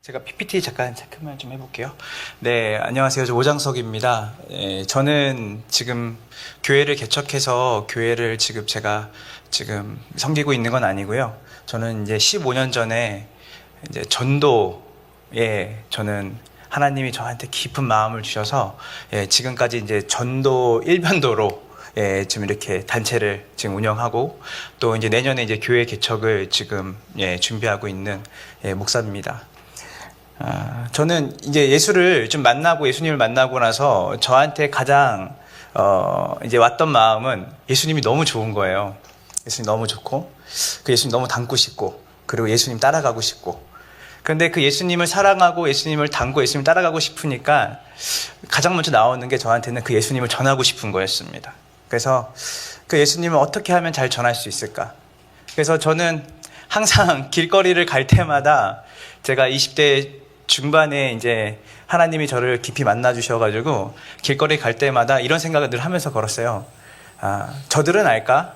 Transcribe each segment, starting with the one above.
제가 PPT 잠깐 체크만 좀 해볼게요. 네, 안녕하세요. 저 오장석입니다. 저는 지금 교회를 개척해서 교회를 제가 섬기고 있는 건 아니고요. 저는 이제 15년 전에 이제 전도에 저는 하나님이 저한테 깊은 마음을 주셔서 지금까지 이제 전도 일변도로 지금 이렇게 단체를 지금 운영하고 또 이제 내년에 이제 교회 개척을 지금 준비하고 있는 목사입니다. 저는 이제 예수님을 만나고 나서 저한테 가장 이제 왔던 마음은 예수님이 너무 좋은 거예요. 예수님 너무 좋고 그 예수님 너무 닮고 싶고 그리고 예수님 따라가고 싶고. 그런데 그 예수님을 사랑하고 예수님을 닮고 예수님 따라가고 싶으니까 가장 먼저 나오는 게 저한테는 그 예수님을 전하고 싶은 거였습니다. 그래서 그 예수님을 어떻게 하면 잘 전할 수 있을까? 그래서 저는 항상 길거리를 갈 때마다 제가 20대 중반에 이제 하나님이 저를 깊이 만나 주셔가지고 길거리 갈 때마다 이런 생각을 늘 하면서 걸었어요. 저들은 알까?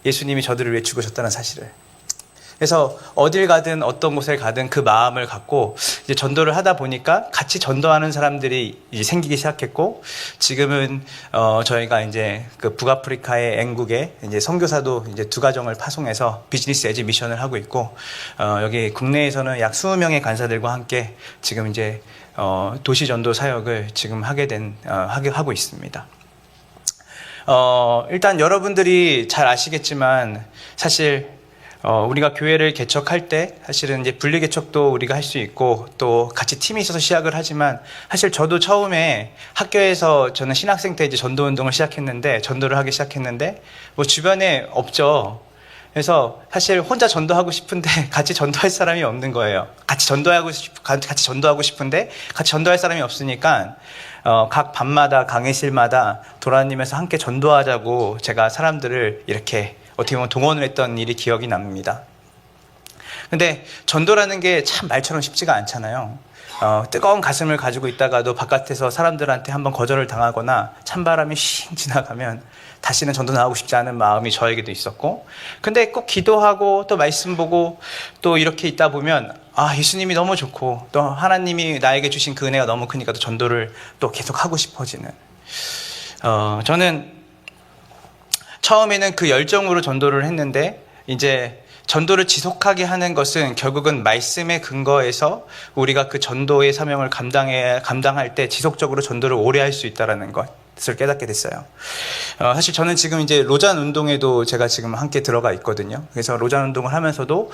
예수님이 저들을 위해 죽으셨다는 사실을. 그래서 어딜 가든 어떤 곳에 가든 그 마음을 갖고 이제 전도를 하다 보니까 같이 전도하는 사람들이 이제 생기기 시작했고 지금은 저희가 이제 그 북아프리카의 앵국에 이제 선교사도 이제 2가정을 파송해서 비즈니스 에즈 미션을 하고 있고 여기 국내에서는 약 20명의 간사들과 함께 지금 이제 도시 전도 사역을 지금 하고 있습니다. 일단 여러분들이 잘 아시겠지만 사실 우리가 교회를 개척할 때 사실은 이제 분리 개척도 우리가 할 수 있고 또 같이 팀이 있어서 시작을 하지만 사실 저도 처음에 학교에서 저는 신학생 때 이제 전도 운동을 전도를 하기 시작했는데 뭐 주변에 없죠. 그래서 사실 혼자 전도하고 싶은데 같이 전도할 사람이 없는 거예요. 같이 전도하고 싶은데 같이 전도할 사람이 없으니까 각 밤마다 강의실마다 돌아다니면서 함께 전도하자고 제가 사람들을 이렇게 어떻게 보면 동원을 했던 일이 기억이 납니다. 근데 전도라는 게 참 말처럼 쉽지가 않잖아요. 뜨거운 가슴을 가지고 있다가도 바깥에서 사람들한테 한번 거절을 당하거나 찬바람이 쉥 지나가면 다시는 전도 나가고 싶지 않은 마음이 저에게도 있었고, 근데 꼭 기도하고 또 말씀 보고 또 이렇게 있다 보면 예수님이 너무 좋고 또 하나님이 나에게 주신 그 은혜가 너무 크니까 또 전도를 또 계속 하고 싶어지는. 저는 처음에는 그 열정으로 전도를 했는데 이제 전도를 지속하게 하는 것은 결국은 말씀의 근거에서 우리가 그 전도의 사명을 감당할 때 지속적으로 전도를 오래 할 수 있다는 것을 깨닫게 됐어요. 사실 저는 지금 이제 로잔 운동에도 제가 지금 함께 들어가 있거든요. 그래서 로잔 운동을 하면서도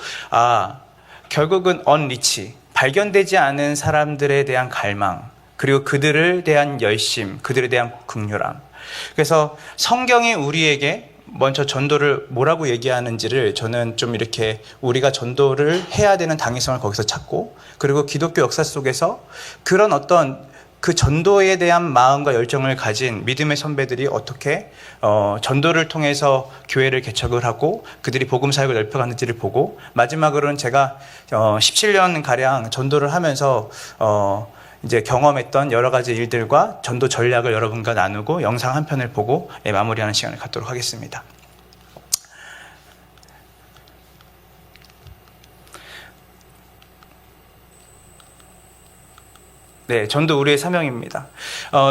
결국은 언리치, 발견되지 않은 사람들에 대한 갈망, 그리고 그들에 대한 열심, 그들에 대한 긍휼함. 그래서 성경이 우리에게 먼저 전도를 뭐라고 얘기하는지를 저는 좀 이렇게 우리가 전도를 해야 되는 당위성을 거기서 찾고, 그리고 기독교 역사 속에서 그런 어떤 그 전도에 대한 마음과 열정을 가진 믿음의 선배들이 어떻게 전도를 통해서 교회를 개척을 하고 그들이 복음 사역을 넓혀가는지를 보고, 마지막으로는 제가 17년 가량 전도를 하면서 이제 경험했던 여러 가지 일들과 전도 전략을 여러분과 나누고 영상 한 편을 보고 마무리하는 시간을 갖도록 하겠습니다. 네, 전도 우리의 사명입니다.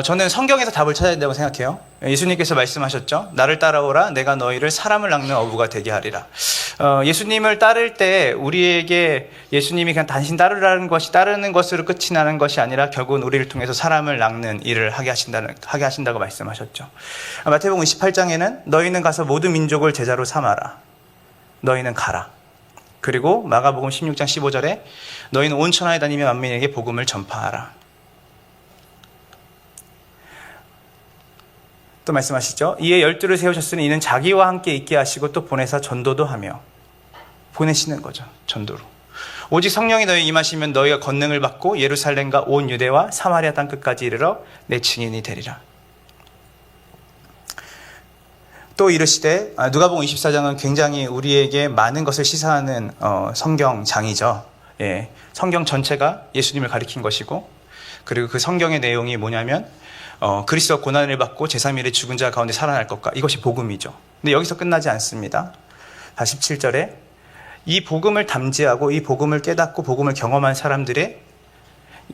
저는 성경에서 답을 찾아야 된다고 생각해요. 예수님께서 말씀하셨죠. 나를 따라오라, 내가 너희를 사람을 낚는 어부가 되게 하리라. 예수님을 따를 때 우리에게 예수님이 그냥 단신 따르는 것으로 끝이 나는 것이 아니라 결국은 우리를 통해서 사람을 낚는 일을 하게 하신다고 말씀하셨죠. 마태복음 28장에는 너희는 가서 모든 민족을 제자로 삼아라. 너희는 가라. 그리고 마가복음 16장 15절에 너희는 온 천하에 다니며 만민에게 복음을 전파하라. 또 말씀하시죠. 이에 12를 세우셨으니 이는 자기와 함께 있게 하시고 또 보내사 전도도 하며. 보내시는 거죠. 전도로. 오직 성령이 너희 임하시면 너희가 권능을 받고 예루살렘과 온 유대와 사마리아 땅끝까지 이르러 내 증인이 되리라. 또 이르시되, 누가복음 24장은 굉장히 우리에게 많은 것을 시사하는 성경장이죠. 성경 전체가 예수님을 가리킨 것이고, 그리고 그 성경의 내용이 뭐냐면 그리스도가 고난을 받고 제3일에 죽은 자 가운데 살아날 것과, 이것이 복음이죠. 근데 여기서 끝나지 않습니다. 17절에 이 복음을 담지하고 이 복음을 깨닫고 복음을 경험한 사람들의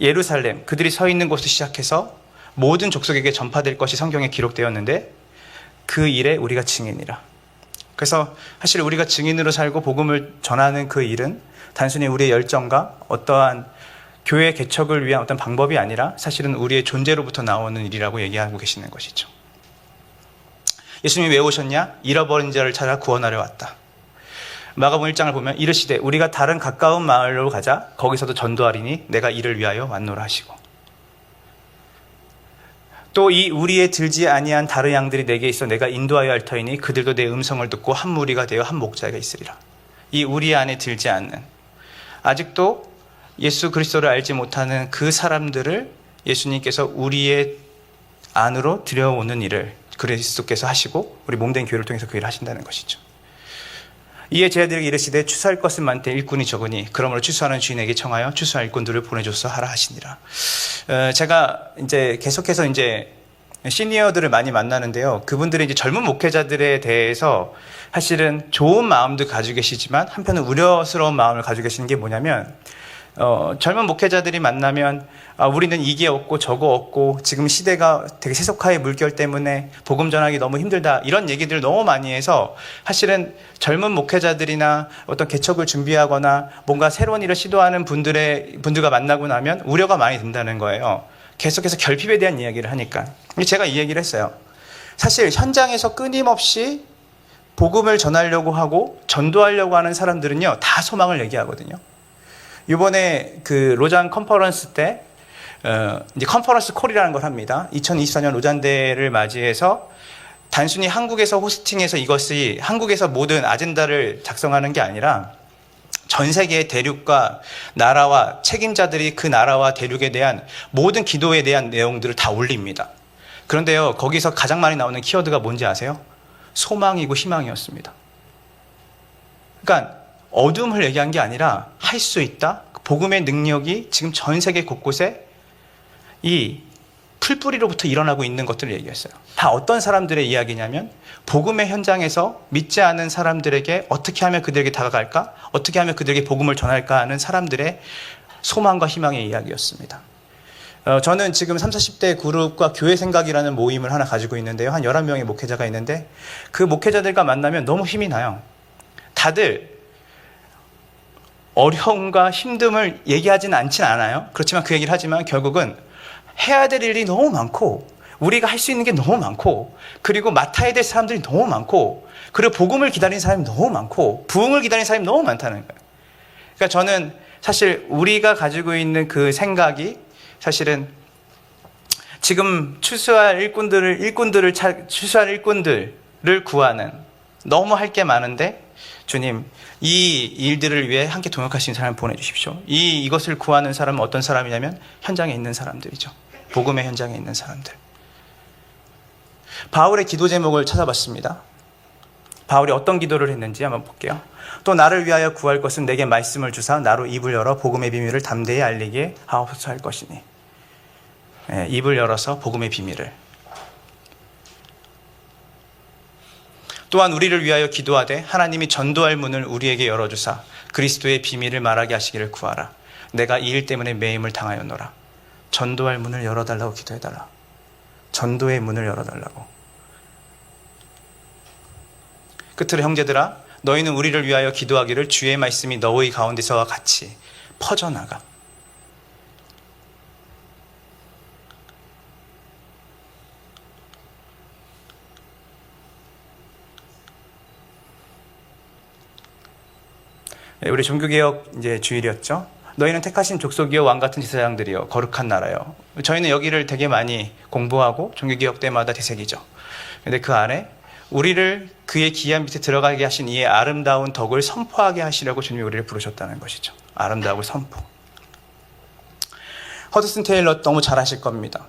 예루살렘, 그들이 서 있는 곳을 시작해서 모든 족속에게 전파될 것이 성경에 기록되었는데 그 일에 우리가 증인이라. 그래서 사실 우리가 증인으로 살고 복음을 전하는 그 일은 단순히 우리의 열정과 어떠한 교회 개척을 위한 어떤 방법이 아니라 사실은 우리의 존재로부터 나오는 일이라고 얘기하고 계시는 것이죠. 예수님이 왜 오셨냐? 잃어버린 자를 찾아 구원하려 왔다. 마가복음 1장을 보면 이르시되 우리가 다른 가까운 마을로 가자. 거기서도 전도하리니 내가 이를 위하여 왔노라 하시고, 또 이 우리에 들지 아니한 다른 양들이 내게 있어 내가 인도하여 할 터이니 그들도 내 음성을 듣고 한 무리가 되어 한 목자가 있으리라. 이 우리 안에 들지 않는, 아직도 예수 그리스도를 알지 못하는 그 사람들을 예수님께서 우리의 안으로 들여오는 일을 그리스도께서 하시고 우리 몸된 교회를 통해서 그 일을 하신다는 것이죠. 이에 제자들에게 이르시되 추수할 것은 많되 일꾼이 적으니 그러므로 추수하는 주인에게 청하여 추수할 일꾼들을 보내줘서 하라 하시니라. 제가 이제 계속해서 이제 시니어들을 많이 만나는데요. 그분들이 이제 젊은 목회자들에 대해서 사실은 좋은 마음도 가지고 계시지만 한편은 우려스러운 마음을 가지고 계시는 게 뭐냐면, 젊은 목회자들이 만나면 우리는 이게 없고 저거 없고 지금 시대가 되게 세속화의 물결 때문에 복음 전하기 너무 힘들다, 이런 얘기들을 너무 많이 해서 사실은 젊은 목회자들이나 어떤 개척을 준비하거나 뭔가 새로운 일을 시도하는 분들과 만나고 나면 우려가 많이 든다는 거예요. 계속해서 결핍에 대한 이야기를 하니까. 제가 이 얘기를 했어요. 사실 현장에서 끊임없이 복음을 전하려고 하고 전도하려고 하는 사람들은요, 다 소망을 얘기하거든요. 이번에 그 로잔 컨퍼런스 때 이제 컨퍼런스 콜이라는 걸 합니다. 2024년 로잔대를 맞이해서 단순히 한국에서 호스팅해서 이것이 한국에서 모든 아젠다를 작성하는 게 아니라 전 세계의 대륙과 나라와 책임자들이 그 나라와 대륙에 대한 모든 기도에 대한 내용들을 다 올립니다. 그런데요, 거기서 가장 많이 나오는 키워드가 뭔지 아세요? 소망이고 희망이었습니다. 그러니까 어둠을 얘기한 게 아니라 할 수 있다. 복음의 능력이 지금 전 세계 곳곳에 이 풀뿌리로부터 일어나고 있는 것들을 얘기했어요. 다 어떤 사람들의 이야기냐면 복음의 현장에서 믿지 않은 사람들에게 어떻게 하면 그들에게 다가갈까? 어떻게 하면 그들에게 복음을 전할까 하는 사람들의 소망과 희망의 이야기였습니다. 저는 지금 30, 40대 그룹과 교회 생각이라는 모임을 하나 가지고 있는데요. 한 11명의 목회자가 있는데 그 목회자들과 만나면 너무 힘이 나요. 다들 어려움과 힘듦을 얘기하지는 않진 않아요. 그렇지만 그 얘기를 하지만 결국은 해야 될 일이 너무 많고 우리가 할 수 있는 게 너무 많고 그리고 맡아야 될 사람들이 너무 많고 그리고 복음을 기다리는 사람이 너무 많고 부흥을 기다리는 사람이 너무 많다는 거예요. 그러니까 저는 사실 우리가 가지고 있는 그 생각이 사실은 지금 추수할 일꾼들을 구하는, 너무 할 게 많은데 주님, 이 일들을 위해 함께 동역하시는 사람을 보내주십시오. 이것을 구하는 사람은 어떤 사람이냐면 현장에 있는 사람들이죠. 복음의 현장에 있는 사람들. 바울의 기도 제목을 찾아봤습니다. 바울이 어떤 기도를 했는지 한번 볼게요. 또 나를 위하여 구할 것은 내게 말씀을 주사 나로 입을 열어 복음의 비밀을 담대히 알리게 하옵소서 할 것이니. 입을 열어서 복음의 비밀을. 또한 우리를 위하여 기도하되 하나님이 전도할 문을 우리에게 열어주사 그리스도의 비밀을 말하게 하시기를 구하라. 내가 이 일 때문에 매임을 당하였노라. 전도할 문을 열어달라고 기도해달라. 전도의 문을 열어달라고. 끝으로 형제들아, 너희는 우리를 위하여 기도하기를 주의 말씀이 너희 가운데서와 같이 퍼져나가. 우리 종교개혁 이제 주일이었죠. 너희는 택하신 족속이요 왕 같은 제사장들이요 거룩한 나라요. 저희는 여기를 되게 많이 공부하고 종교개혁 때마다 되새기죠. 근데 그 안에 우리를 그의 기한 밑에 들어가게 하신 이의 아름다운 덕을 선포하게 하시려고 주님이 우리를 부르셨다는 것이죠. 아름다운 선포. 허드슨 테일러 너무 잘하실 겁니다.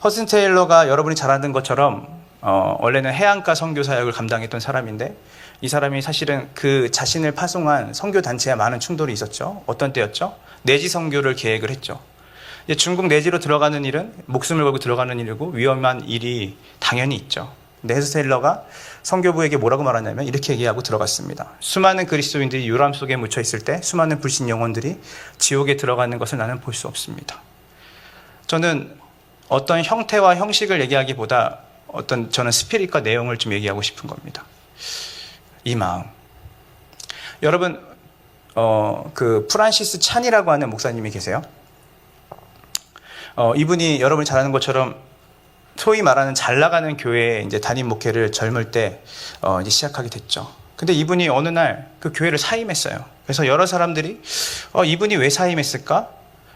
허드슨 테일러가 여러분이 잘 아는 것처럼 원래는 해안가 선교 사역을 감당했던 사람인데 이 사람이 사실은 그 자신을 파송한 선교 단체와 많은 충돌이 있었죠. 어떤 때였죠? 내지 선교를 계획을 했죠. 이제 중국 내지로 들어가는 일은 목숨을 걸고 들어가는 일이고 위험한 일이 당연히 있죠. 근데 허드슨 테일러가 선교부에게 뭐라고 말하냐면 이렇게 얘기하고 들어갔습니다. 수많은 그리스도인들이 요람 속에 묻혀 있을 때 수많은 불신 영혼들이 지옥에 들어가는 것을 나는 볼 수 없습니다. 저는 어떤 형태와 형식을 얘기하기보다 저는 스피릿과 내용을 좀 얘기하고 싶은 겁니다. 이 마음. 여러분, 그 프란시스 찬이라고 하는 목사님이 계세요. 이분이 여러분이 잘 아는 것처럼 소위 말하는 잘 나가는 교회에 이제 담임 목회를 젊을 때 이제 시작하게 됐죠. 근데 이분이 어느 날 그 교회를 사임했어요. 그래서 여러 사람들이 이분이 왜 사임했을까?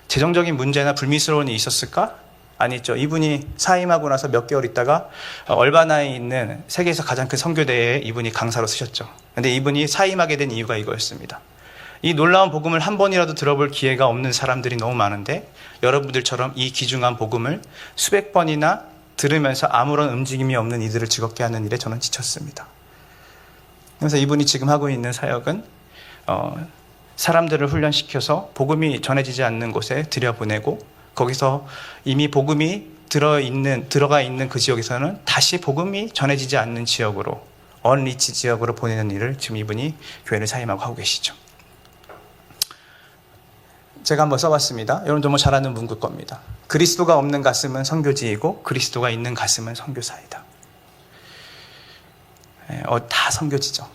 재정적인 문제나 불미스러운 일이 있었을까? 아니죠. 이분이 사임하고 나서 몇 개월 있다가 얼바나에 있는 세계에서 가장 큰 선교대회에 이분이 강사로 쓰셨죠. 근데 이분이 사임하게 된 이유가 이거였습니다. 이 놀라운 복음을 한 번이라도 들어볼 기회가 없는 사람들이 너무 많은데 여러분들처럼 이 귀중한 복음을 수백 번이나 들으면서 아무런 움직임이 없는 이들을 즐겁게 하는 일에 저는 지쳤습니다. 그래서 이분이 지금 하고 있는 사역은 사람들을 훈련시켜서 복음이 전해지지 않는 곳에 들여보내고 거기서 이미 복음이 들어가 있는 그 지역에서는 다시 복음이 전해지지 않는 지역으로 언리치 지역으로 보내는 일을 지금 이분이 교회를 사임하고 하고 계시죠. 제가 한번 써봤습니다. 여러분도 뭐 잘 아는 문구 겁니다. 그리스도가 없는 가슴은 선교지이고 그리스도가 있는 가슴은 선교사이다. 다 선교지죠.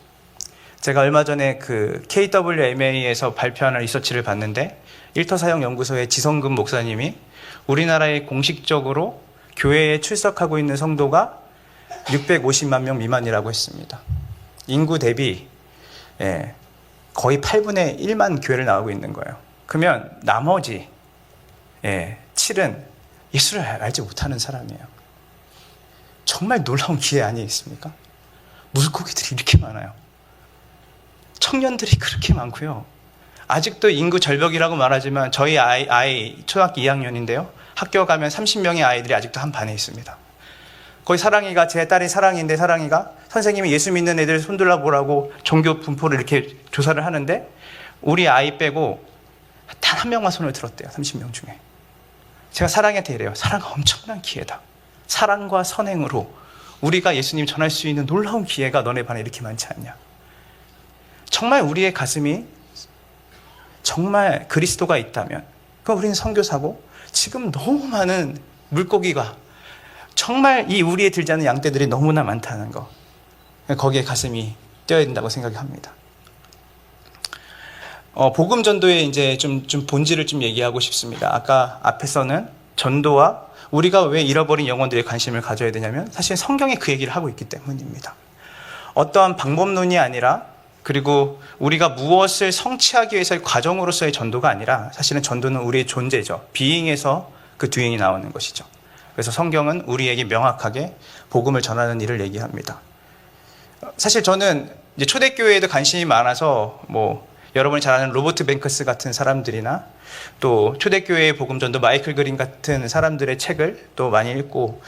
제가 얼마 전에 그 KWMA에서 발표하는 리서치를 봤는데 일터사역연구소의 지성근 목사님이 우리나라에 공식적으로 교회에 출석하고 있는 성도가 650만 명 미만이라고 했습니다. 인구 대비 거의 8분의 1만 교회를 나오고 있는 거예요. 그러면 나머지 7은 예수를 알지 못하는 사람이에요. 정말 놀라운 기회 아니겠습니까? 물고기들이 이렇게 많아요. 청년들이 그렇게 많고요. 아직도 인구 절벽이라고 말하지만 저희 아이 초등학교 2학년인데요. 학교 가면 30명의 아이들이 아직도 한 반에 있습니다. 거기 사랑이가 제 딸이 사랑인데 사랑이가 선생님이 예수 믿는 애들 손들어 보라고 종교 분포를 이렇게 조사를 하는데 우리 아이 빼고 단 한 명만 손을 들었대요. 30명 중에. 제가 사랑한테 이래요. 사랑은 엄청난 기회다. 사랑과 선행으로 우리가 예수님 전할 수 있는 놀라운 기회가 너네 반에 이렇게 많지 않냐. 정말 우리의 가슴이 정말 그리스도가 있다면 그럼 우리는 선교사고 지금 너무 많은 물고기가 정말 이 우리에 들지 않는 양떼들이 너무나 많다는 거. 거기에 가슴이 뛰어야 된다고 생각합니다. 복음 전도의 이제 좀 본질을 좀 얘기하고 싶습니다. 아까 앞에서는 전도와 우리가 왜 잃어버린 영혼들에 관심을 가져야 되냐면 사실 성경이 그 얘기를 하고 있기 때문입니다. 어떠한 방법론이 아니라 그리고 우리가 무엇을 성취하기 위해서의 과정으로서의 전도가 아니라 사실은 전도는 우리의 존재죠. 비잉에서 그 doing이 나오는 것이죠. 그래서 성경은 우리에게 명확하게 복음을 전하는 일을 얘기합니다. 사실 저는 이제 초대교회에도 관심이 많아서 여러분이 잘 아는 로버트 뱅크스 같은 사람들이나 또 초대교회의 복음전도 마이클 그린 같은 사람들의 책을 또 많이 읽고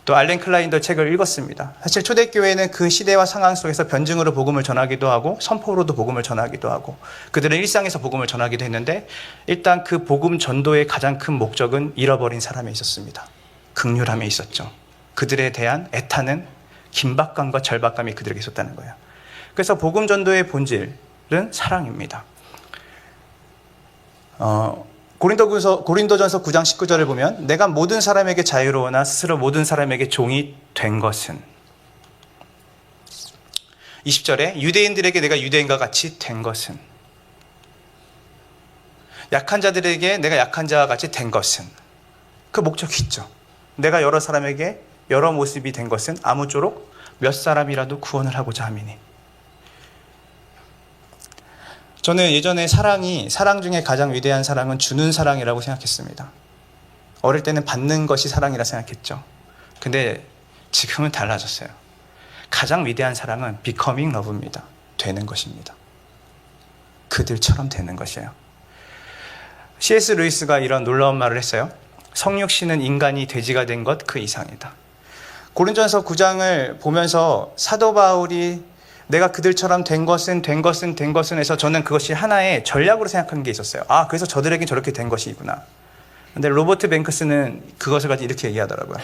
또 알렌 클라인더 책을 읽었습니다. 사실 초대교회는 그 시대와 상황 속에서 변증으로 복음을 전하기도 하고 선포로도 복음을 전하기도 하고 그들은 일상에서 복음을 전하기도 했는데 일단 그 복음 전도의 가장 큰 목적은 잃어버린 사람에 있었습니다. 긍휼함에 있었죠. 그들에 대한 애타는 긴박감과 절박감이 그들에게 있었다는 거예요. 그래서 복음 전도의 본질은 사랑입니다. 고린도전서 9장 19절을 보면 내가 모든 사람에게 자유로우나 스스로 모든 사람에게 종이 된 것은 20절에 유대인들에게 내가 유대인과 같이 된 것은 약한 자들에게 내가 약한 자와 같이 된 것은 그 목적이 있죠. 내가 여러 사람에게 여러 모습이 된 것은 아무쪼록 몇 사람이라도 구원을 하고자 함이니. 저는 예전에 사랑 중에 가장 위대한 사랑은 주는 사랑이라고 생각했습니다. 어릴 때는 받는 것이 사랑이라 생각했죠. 근데 지금은 달라졌어요. 가장 위대한 사랑은 becoming love입니다. 되는 것입니다. 그들처럼 되는 것이에요. C.S. 루이스가 이런 놀라운 말을 했어요. 성육신은 인간이 돼지가 된 것 그 이상이다. 고린도전서 9장을 보면서 사도 바울이 내가 그들처럼 된 것은 해서 저는 그것이 하나의 전략으로 생각하는 게 있었어요. 그래서 저들에겐 저렇게 된 것이구나. 근데 로버트 뱅크스는 그것을 가지고 이렇게 얘기하더라고요.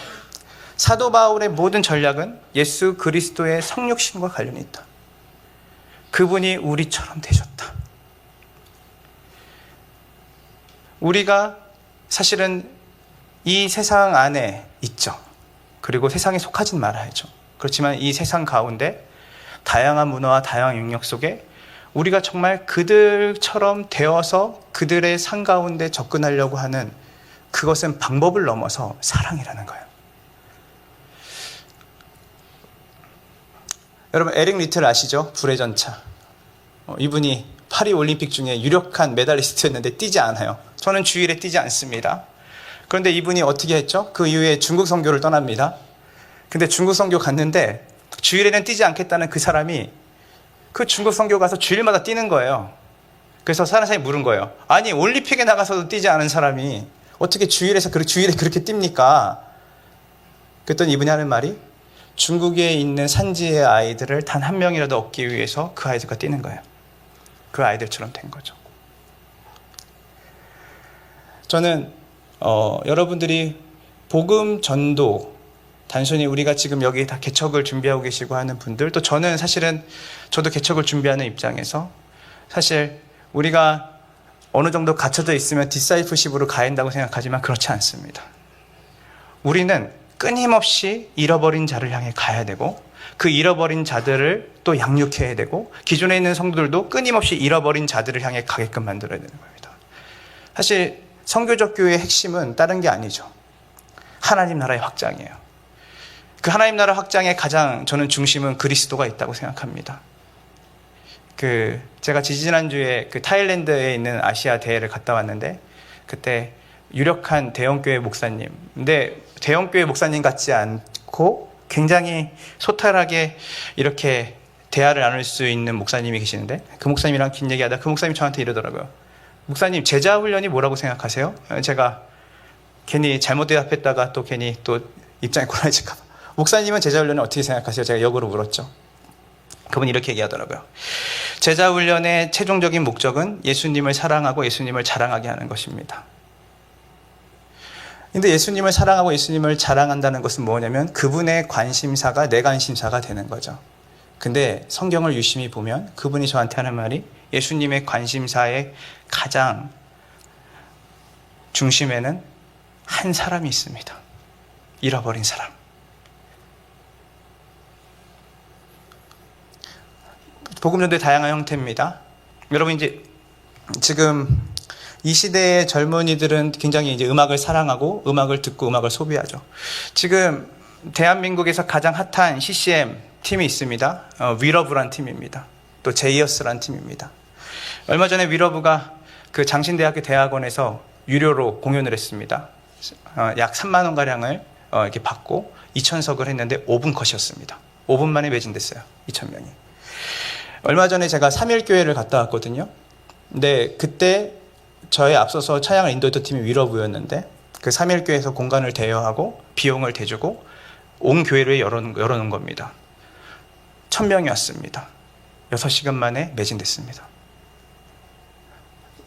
사도 바울의 모든 전략은 예수 그리스도의 성육신과 관련이 있다. 그분이 우리처럼 되셨다. 우리가 사실은 이 세상 안에 있죠. 그리고 세상에 속하진 말아야죠. 그렇지만 이 세상 가운데 다양한 문화와 다양한 영역 속에 우리가 정말 그들처럼 되어서 그들의 삶 가운데 접근하려고 하는 그것은 방법을 넘어서 사랑이라는 거예요. 여러분 에릭 리틀 아시죠? 불의 전차. 이분이 파리 올림픽 중에 유력한 메달리스트였는데 뛰지 않아요. 저는 주일에 뛰지 않습니다. 그런데 이분이 어떻게 했죠? 그 이후에 중국 선교를 떠납니다. 근데 중국 선교 갔는데 주일에는 뛰지 않겠다는 그 사람이 그 중국 선교 가서 주일마다 뛰는 거예요. 그래서 사는 사람이 물은 거예요. 아니 올림픽에 나가서도 뛰지 않은 사람이 어떻게 주일에 그렇게 뜁니까? 그랬더니 이분이 하는 말이 중국에 있는 산지의 아이들을 단 한 명이라도 얻기 위해서 그 아이들과 뛰는 거예요. 그 아이들처럼 된 거죠. 저는 여러분들이 복음 전도, 단순히 우리가 지금 여기 다 개척을 준비하고 계시고 하는 분들, 또 저는 사실은 저도 개척을 준비하는 입장에서 사실 우리가 어느 정도 갇혀져 있으면 디사이플십으로 가야 한다고 생각하지만 그렇지 않습니다. 우리는 끊임없이 잃어버린 자를 향해 가야 되고 그 잃어버린 자들을 또 양육해야 되고 기존에 있는 성도들도 끊임없이 잃어버린 자들을 향해 가게끔 만들어야 되는 겁니다. 사실 선교적 교회의 핵심은 다른 게 아니죠. 하나님 나라의 확장이에요. 그 하나님 나라 확장의 가장 저는 중심은 그리스도가 있다고 생각합니다. 제가 지지난주에 타일랜드에 있는 아시아 대회를 갔다 왔는데 그때 유력한 대형교회 목사님, 근데 대형교회 목사님 같지 않고 굉장히 소탈하게 이렇게 대화를 나눌 수 있는 목사님이 계시는데 그 목사님이랑 긴 얘기하다 그 목사님이 저한테 이러더라고요. 목사님, 제자 훈련이 뭐라고 생각하세요? 제가 괜히 잘못 대답했다가 또 괜히 또 입장이 곤란해질까 봐. 목사님은 제자 훈련을 어떻게 생각하세요? 제가 역으로 물었죠. 그분이 이렇게 얘기하더라고요. 제자 훈련의 최종적인 목적은 예수님을 사랑하고 예수님을 자랑하게 하는 것입니다. 근데 예수님을 사랑하고 예수님을 자랑한다는 것은 뭐냐면 그분의 관심사가 내 관심사가 되는 거죠. 근데 성경을 유심히 보면 그분이 저한테 하는 말이 예수님의 관심사의 가장 중심에는 한 사람이 있습니다. 잃어버린 사람. 복음전도의 다양한 형태입니다. 여러분 이제 지금 이 시대의 젊은이들은 굉장히 이제 음악을 사랑하고 음악을 듣고 음악을 소비하죠. 지금 대한민국에서 가장 핫한 CCM 팀이 있습니다. 위러브란 팀입니다. 또 제이어스란 팀입니다. 얼마 전에 위러브가 그 장신대학교 대학원에서 유료로 공연을 했습니다. 약 3만 원 가량을 이렇게 받고 2,000석을 했는데 5분 컷이었습니다. 5분 만에 매진됐어요. 2,000명이. 얼마 전에 제가 3일교회를 갔다 왔거든요. 근데 그때 저에 앞서서 찬양을 인도했던 팀이 위러브였는데 그 3일교회에서 공간을 대여하고 비용을 대주고 온 교회를 열어놓은 겁니다. 1,000명이 왔습니다. 6시간 만에 매진됐습니다.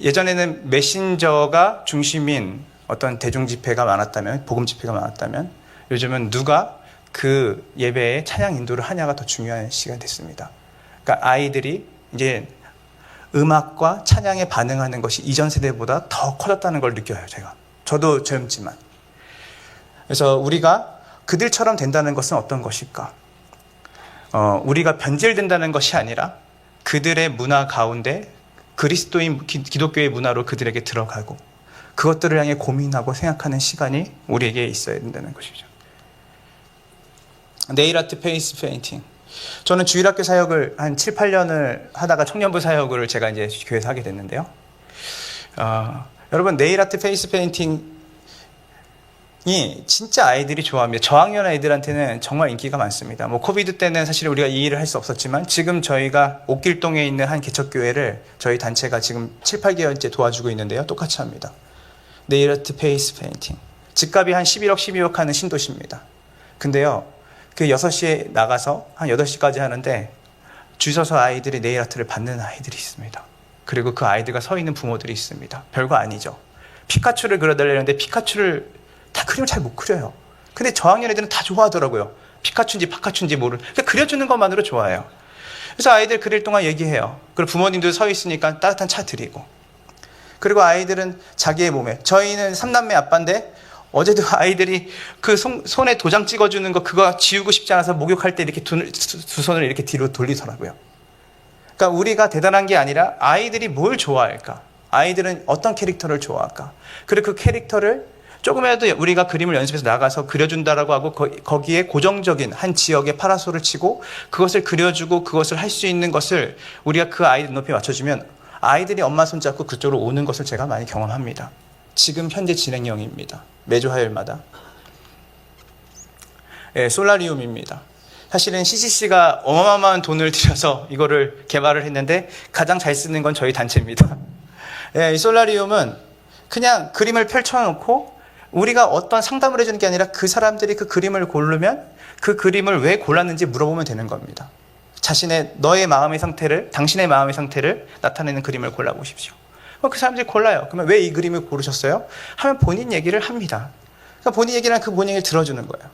예전에는 메신저가 중심인 어떤 대중 집회가 많았다면, 복음 집회가 많았다면 요즘은 누가 그 예배에 찬양 인도를 하냐가 더 중요한 시간이 됐습니다. 그러니까 아이들이 이제 음악과 찬양에 반응하는 것이 이전 세대보다 더 커졌다는 걸 느껴요, 제가. 저도 젊지만. 그래서 우리가 그들처럼 된다는 것은 어떤 것일까? 우리가 변질된다는 것이 아니라 그들의 문화 가운데 그리스도인 기독교의 문화로 그들에게 들어가고 그것들을 향해 고민하고 생각하는 시간이 우리에게 있어야 된다는 것이죠. 네일 아트 페이스 페인팅. 저는 주일학교 사역을 한 7, 8년을 하다가 청년부 사역을 제가 이제 교회에서 하게 됐는데요. 여러분, 네일 아트 페이스 페인팅이 진짜 아이들이 좋아합니다. 저학년 아이들한테는 정말 인기가 많습니다. 코비드 때는 사실 우리가 이 일을 할 수 없었지만 지금 저희가 옥길동에 있는 한 개척교회를 저희 단체가 지금 7, 8개월째 도와주고 있는데요. 똑같이 합니다. 네일 아트 페이스 페인팅. 집값이 한 11억, 12억 하는 신도시입니다. 근데요. 그 6시에 나가서 한 8시까지 하는데 줄 서서 아이들이 네일 아트를 받는 아이들이 있습니다. 그리고 그 아이들과 서 있는 부모들이 있습니다. 별거 아니죠. 피카츄를 그려달라는데 피카츄를 다 그림을 잘 못 그려요. 근데 저학년 애들은 다 좋아하더라고요. 피카츄인지 파카츄인지 그러니까 그려주는 것만으로 좋아해요. 그래서 아이들 그릴 동안 얘기해요. 그리고 부모님들 서 있으니까 따뜻한 차 드리고. 그리고 아이들은 자기의 몸에, 저희는 3남매 아빠인데 어제도 아이들이 그 손에 도장 찍어주는 거 그거 지우고 싶지 않아서 목욕할 때 이렇게 두 손을 이렇게 뒤로 돌리더라고요. 그러니까 우리가 대단한 게 아니라 아이들이 뭘 좋아할까? 아이들은 어떤 캐릭터를 좋아할까? 그리고 그 캐릭터를 조금이라도 우리가 그림을 연습해서 나가서 그려준다라고 하고 거기에 고정적인 한 지역의 파라솔을 치고 그것을 그려주고 그것을 할 수 있는 것을 우리가 그 아이들 눈높이에 맞춰주면 아이들이 엄마 손잡고 그쪽으로 오는 것을 제가 많이 경험합니다. 지금 현재 진행형입니다. 매주 화요일마다. 예, 솔라리움입니다. 사실은 CCC가 어마어마한 돈을 들여서 이거를 개발을 했는데 가장 잘 쓰는 건 저희 단체입니다. 예, 이 솔라리움은 그냥 그림을 펼쳐놓고 우리가 어떤 상담을 해주는 게 아니라 그 사람들이 그 그림을 고르면 그 그림을 왜 골랐는지 물어보면 되는 겁니다. 너의 마음의 상태를, 당신의 마음의 상태를 나타내는 그림을 골라보십시오. 그 사람들이 골라요. 그러면 왜 이 그림을 고르셨어요? 하면 본인 얘기를 합니다. 그러니까 본인 얘기랑 그 본인 얘기를 들어주는 거예요.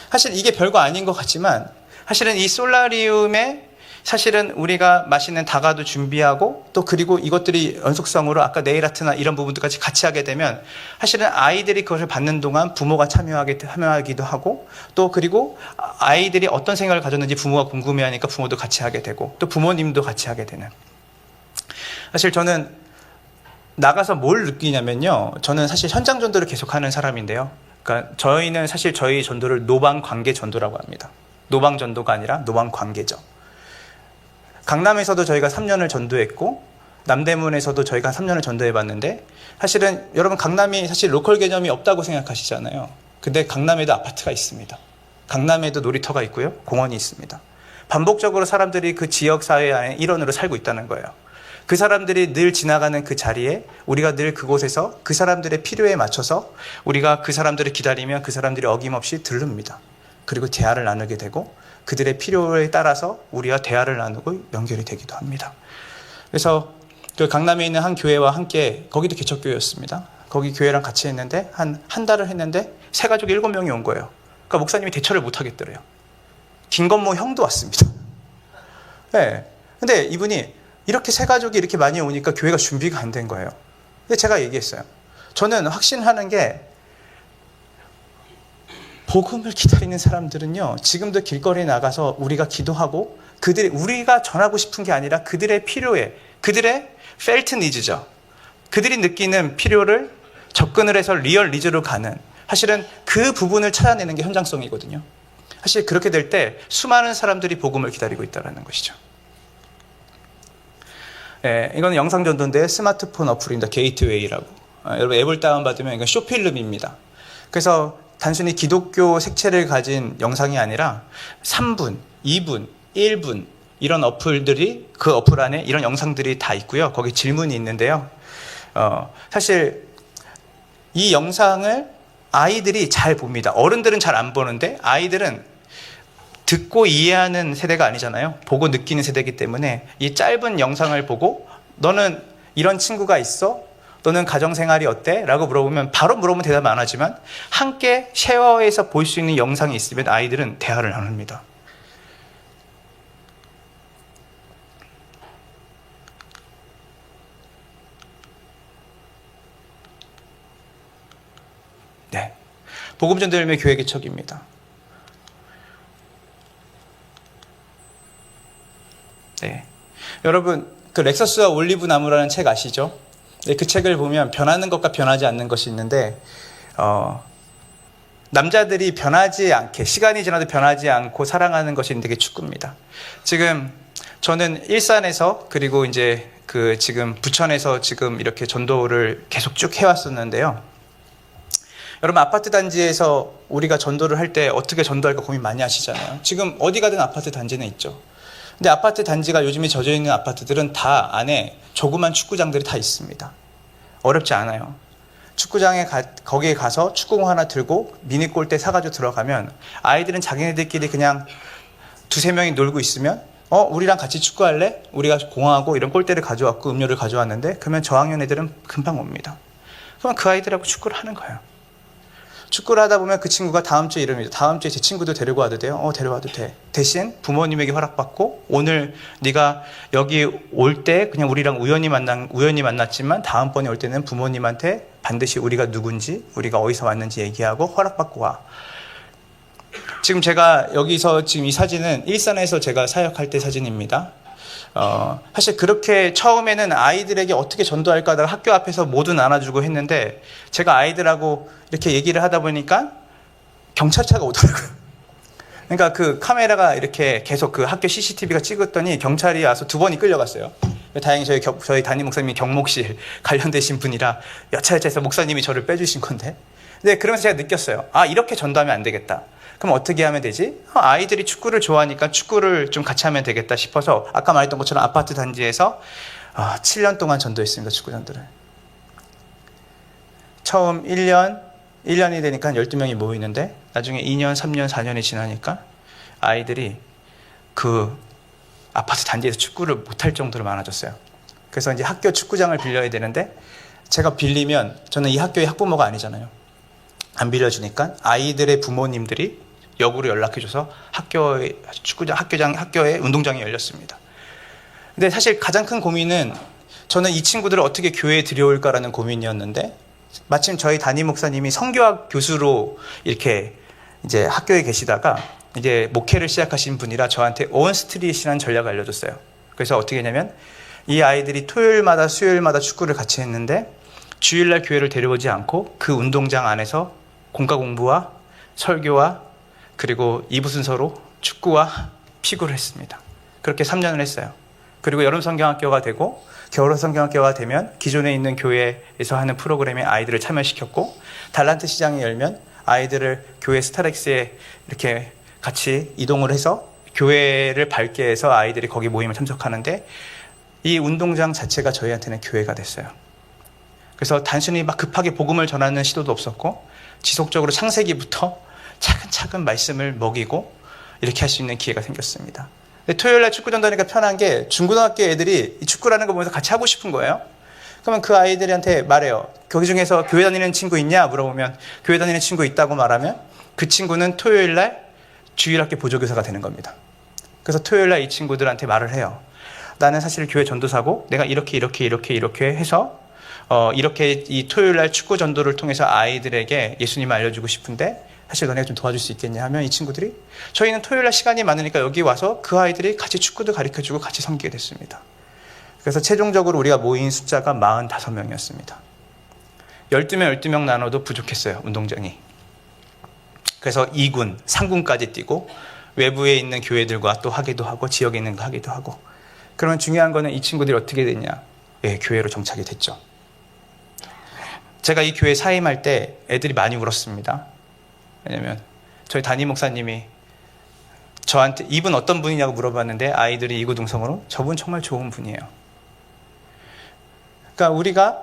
사실 이게 별거 아닌 것 같지만 사실은 이 솔라리움에 사실은 우리가 맛있는 다가도 준비하고 또 그리고 이것들이 연속성으로 아까 네일아트나 이런 부분들까지 같이 하게 되면 사실은 아이들이 그것을 받는 동안 부모가 참여하기도 하고 또 그리고 아이들이 어떤 생각을 가졌는지 부모가 궁금해하니까 부모도 같이 하게 되고 또 부모님도 같이 하게 되는. 사실 저는 나가서 뭘 느끼냐면요. 저는 사실 현장 전도를 계속하는 사람인데요. 그러니까 저희는 사실 저희 전도를 노방 관계 전도라고 합니다. 노방 전도가 아니라 노방 관계죠. 강남에서도 저희가 3년을 전도했고 남대문에서도 저희가 3년을 전도해봤는데 사실은 여러분 강남이 사실 로컬 개념이 없다고 생각하시잖아요. 근데 강남에도 아파트가 있습니다. 강남에도 놀이터가 있고요. 공원이 있습니다. 반복적으로 사람들이 그 지역사회 안에 일원으로 살고 있다는 거예요. 그 사람들이 늘 지나가는 그 자리에 우리가 늘 그곳에서 그 사람들의 필요에 맞춰서 우리가 그 사람들을 기다리면 그 사람들이 어김없이 들릅니다. 그리고 대화를 나누게 되고 그들의 필요에 따라서 우리가 대화를 나누고 연결이 되기도 합니다. 그래서 그 강남에 있는 한 교회와 함께 거기도 개척교회였습니다. 거기 교회랑 같이 했는데 한 달을 했는데 새 가족 7명이 온 거예요. 그러니까 목사님이 대처를 못 하겠더래요. 김건모 형도 왔습니다. 네. 근데 이분이 이렇게 새 가족이 이렇게 많이 오니까 교회가 준비가 안 된 거예요. 근데 제가 얘기했어요. 저는 확신하는 게 복음을 기다리는 사람들은요, 지금도 길거리에 나가서 우리가 기도하고 우리가 전하고 싶은 게 아니라 그들의 필요에, 그들의 felt needs죠. 그들이 느끼는 필요를 접근을 해서 리얼 니즈로 가는, 사실은 그 부분을 찾아내는 게 현장성이거든요. 사실 그렇게 될 때 수많은 사람들이 복음을 기다리고 있다는 것이죠. 네, 이건 영상전도인데 스마트폰 어플입니다. 게이트웨이라고. 여러분 앱을 다운받으면 이건 쇼필름입니다. 그래서 단순히 기독교 색채를 가진 영상이 아니라 3분, 2분, 1분 이런 어플들이 그 어플 안에 이런 영상들이 다 있고요. 거기 질문이 있는데요. 사실 이 영상을 아이들이 잘 봅니다. 어른들은 잘 안 보는데 아이들은 듣고 이해하는 세대가 아니잖아요. 보고 느끼는 세대이기 때문에 이 짧은 영상을 보고 너는 이런 친구가 있어? 너는 가정생활이 어때? 라고 물어보면 바로 물어보면 대답 안 하지만 함께 쉐어해서 볼 수 있는 영상이 있으면 아이들은 대화를 나눕니다. 네, 복음전도 열매 교회 개척입니다. 네, 여러분 그 렉서스와 올리브 나무라는 책 아시죠? 네, 그 책을 보면 변하는 것과 변하지 않는 것이 있는데 남자들이 변하지 않게 시간이 지나도 변하지 않고 사랑하는 것이 되게 축구입니다. 지금 저는 일산에서 그리고 이제 그 지금 부천에서 지금 이렇게 전도를 계속 쭉 해왔었는데요. 여러분 아파트 단지에서 우리가 전도를 할 때 어떻게 전도할까 고민 많이 하시잖아요. 지금 어디 가든 아파트 단지는 있죠. 근데 아파트 단지가 요즘에 젖어 있는 아파트들은 다 안에 조그만 축구장들이 다 있습니다. 어렵지 않아요. 축구장에 거기에 가서 축구공 하나 들고 미니 골대 사가지고 들어가면 아이들은 자기네들끼리 그냥 2-3명이 놀고 있으면 우리랑 같이 축구할래? 우리가 공하고 이런 골대를 가져왔고 음료를 가져왔는데 그러면 저학년 애들은 금방 옵니다. 그러면 그 아이들하고 축구를 하는 거예요. 축구를 하다 보면 그 친구가 다음 주에 이릅니다. 다음 주에 제 친구도 데리고 와도 돼요? 데려와도 돼. 대신 부모님에게 허락받고 오늘 네가 여기 올 때 그냥 우리랑 우연히 만났지만 다음번에 올 때는 부모님한테 반드시 우리가 누군지 우리가 어디서 왔는지 얘기하고 허락받고 와. 지금 제가 여기서 지금 이 사진은 일산에서 제가 사역할 때 사진입니다. 사실 그렇게 처음에는 아이들에게 어떻게 전도할까 하다가 학교 앞에서 모두 나눠주고 했는데 제가 아이들하고 이렇게 얘기를 하다 보니까 경찰차가 오더라고요. 그러니까 그 카메라가 이렇게 계속 그 학교 CCTV가 찍었더니 경찰이 와서 2번이 끌려갔어요. 다행히 저희 담임 목사님이 경목실 관련되신 분이라 여차여차해서 목사님이 저를 빼주신 건데. 근데 그러면서 제가 느꼈어요. 이렇게 전도하면 안 되겠다. 그럼 어떻게 하면 되지? 아이들이 축구를 좋아하니까 축구를 좀 같이 하면 되겠다 싶어서 아까 말했던 것처럼 아파트 단지에서 7년 동안 전도했습니다. 축구 전도를. 처음 1년이 되니까 한 12명이 모이는데 나중에 2년, 3년, 4년이 지나니까 아이들이 그 아파트 단지에서 축구를 못할 정도로 많아졌어요. 그래서 이제 학교 축구장을 빌려야 되는데 제가 빌리면 저는 이 학교의 학부모가 아니잖아요. 안 빌려주니까 아이들의 부모님들이 역으로 연락해줘서 학교의 축구장, 학교의 운동장이 열렸습니다. 근데 사실 가장 큰 고민은 저는 이 친구들을 어떻게 교회에 들여올까라는 고민이었는데 마침 저희 담임 목사님이 성교학 교수로 이렇게 이제 학교에 계시다가 이제 목회를 시작하신 분이라 저한테 온스트릿이라는 전략을 알려줬어요. 그래서 어떻게 했냐면 이 아이들이 토요일마다 수요일마다 축구를 같이 했는데 주일날 교회를 데려오지 않고 그 운동장 안에서 공과 공부와 설교와 그리고 2부 순서로 축구와 피구를 했습니다. 그렇게 3년을 했어요. 그리고 여름 성경학교가 되고 겨울 성경학교가 되면 기존에 있는 교회에서 하는 프로그램에 아이들을 참여시켰고 달란트 시장이 열면 아이들을 교회 스타렉스에 이렇게 같이 이동을 해서 교회를 밝게 해서 아이들이 거기 모임에 참석하는데 이 운동장 자체가 저희한테는 교회가 됐어요. 그래서 단순히 막 급하게 복음을 전하는 시도도 없었고 지속적으로 창세기부터 차근차근 말씀을 먹이고 이렇게 할 수 있는 기회가 생겼습니다. 토요일날 축구 전도하니까 편한 게 중고등학교 애들이 이 축구라는 거 보면서 같이 하고 싶은 거예요. 그러면 그 아이들한테 말해요. 거기 중에서 교회 다니는 친구 있냐 물어보면 교회 다니는 친구 있다고 말하면 그 친구는 토요일날 주일학교 보조교사가 되는 겁니다. 그래서 토요일날 이 친구들한테 말을 해요. 나는 사실 교회 전도사고 내가 이렇게 해서 이렇게 이 토요일날 축구 전도를 통해서 아이들에게 예수님을 알려주고 싶은데 사실 너네가 좀 도와줄 수 있겠냐 하면 이 친구들이 저희는 토요일날 시간이 많으니까 여기 와서 그 아이들이 같이 축구도 가르쳐주고 같이 섬기게 됐습니다. 그래서 최종적으로 우리가 모인 숫자가 45명이었습니다. 12명 나눠도 부족했어요. 운동장이. 그래서 2군, 3군까지 뛰고 외부에 있는 교회들과 또 하기도 하고 지역에 있는 거 하기도 하고 그러면 중요한 거는 이 친구들이 어떻게 됐냐. 교회로 정착이 됐죠. 제가 이 교회 사임할 때 애들이 많이 울었습니다. 왜냐면 저희 담임 목사님이 저한테 이분 어떤 분이냐고 물어봤는데 아이들이 이구동성으로 저분 정말 좋은 분이에요. 그러니까 우리가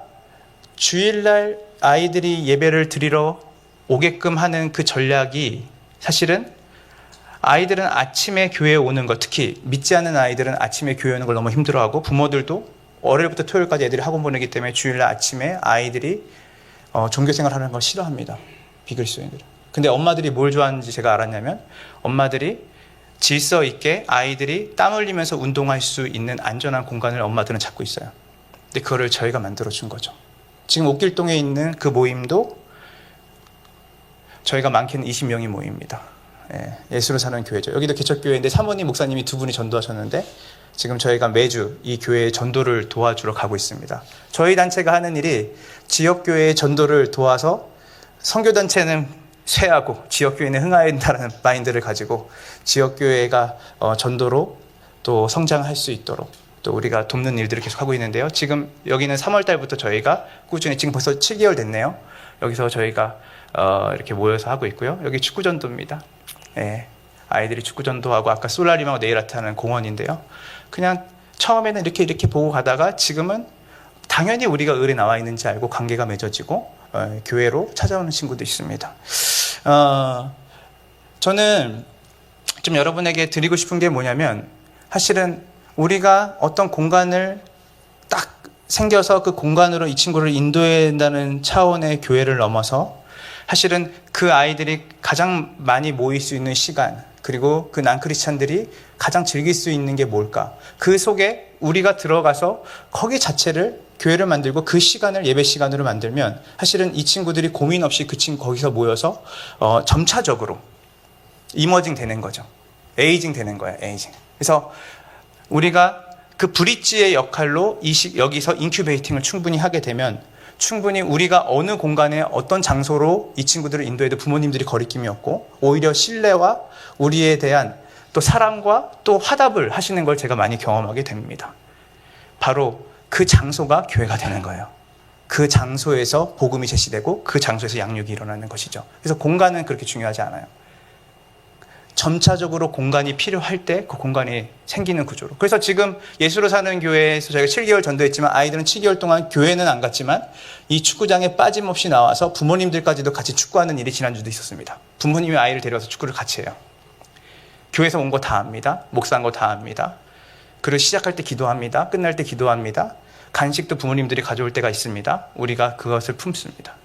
주일날 아이들이 예배를 드리러 오게끔 하는 그 전략이 사실은 아이들은 아침에 교회에 오는 것, 특히 믿지 않는 아이들은 아침에 교회 오는 걸 너무 힘들어하고 부모들도 월요일부터 토요일까지 애들이 학원 보내기 때문에 주일날 아침에 아이들이 종교생활 하는 걸 싫어합니다. 비그리스도인들은. 근데 엄마들이 뭘 좋아하는지 제가 알았냐면 엄마들이 질서 있게 아이들이 땀 흘리면서 운동할 수 있는 안전한 공간을 엄마들은 찾고 있어요. 근데 그거를 저희가 만들어준 거죠. 지금 옥길동에 있는 그 모임도 저희가 많게는 20명이 모입니다. 예수로 사는 교회죠. 여기도 개척교회인데 사모님 목사님이 2분이 전도하셨는데 지금 저희가 매주 이 교회의 전도를 도와주러 가고 있습니다. 저희 단체가 하는 일이 지역교회의 전도를 도와서 선교단체는 쇠하고 지역교회는 흥해야 된다는 마인드를 가지고 지역교회가 전도로 또 성장할 수 있도록 또 우리가 돕는 일들을 계속 하고 있는데요. 지금 여기는 3월 달부터 저희가 꾸준히 지금 벌써 7개월 됐네요. 여기서 저희가 이렇게 모여서 하고 있고요. 여기 축구전도입니다. 아이들이 축구전도하고 아까 솔라림하고 네일아트 하는 공원인데요. 그냥 처음에는 이렇게 보고 가다가 지금은 당연히 우리가 을에 나와 있는지 알고 관계가 맺어지고 교회로 찾아오는 친구도 있습니다. 저는 좀 여러분에게 드리고 싶은 게 뭐냐면 사실은 우리가 어떤 공간을 딱 생겨서 그 공간으로 이 친구를 인도해야 한다는 차원의 교회를 넘어서 사실은 그 아이들이 가장 많이 모일 수 있는 시간, 그리고 그 난크리스찬들이 가장 즐길 수 있는 게 뭘까? 그 속에 우리가 들어가서 거기 자체를 교회를 만들고 그 시간을 예배 시간으로 만들면 사실은 이 친구들이 고민 없이 거기서 모여서 점차적으로 이머징 되는 거죠. 에이징 되는 거예요. 에이징. 그래서 우리가 그 브릿지의 역할로 여기서 인큐베이팅을 충분히 하게 되면 충분히 우리가 어느 공간에 어떤 장소로 이 친구들을 인도해도 부모님들이 거리낌이 없고 오히려 신뢰와 우리에 대한 또 사랑과 또 화답을 하시는 걸 제가 많이 경험하게 됩니다. 바로 그 장소가 교회가 되는 거예요. 그 장소에서 복음이 제시되고 그 장소에서 양육이 일어나는 것이죠. 그래서 공간은 그렇게 중요하지 않아요. 점차적으로 공간이 필요할 때 그 공간이 생기는 구조로. 그래서 지금 예수로 사는 교회에서 저희가 7개월 전도했지만 아이들은 7개월 동안 교회는 안 갔지만 이 축구장에 빠짐없이 나와서 부모님들까지도 같이 축구하는 일이 지난주도 있었습니다. 부모님이 아이를 데려와서 축구를 같이 해요. 교회에서 온 거 다 합니다. 목사한 거 다 합니다. 그리고 시작할 때 기도합니다. 끝날 때 기도합니다. 간식도 부모님들이 가져올 때가 있습니다. 우리가 그것을 품습니다.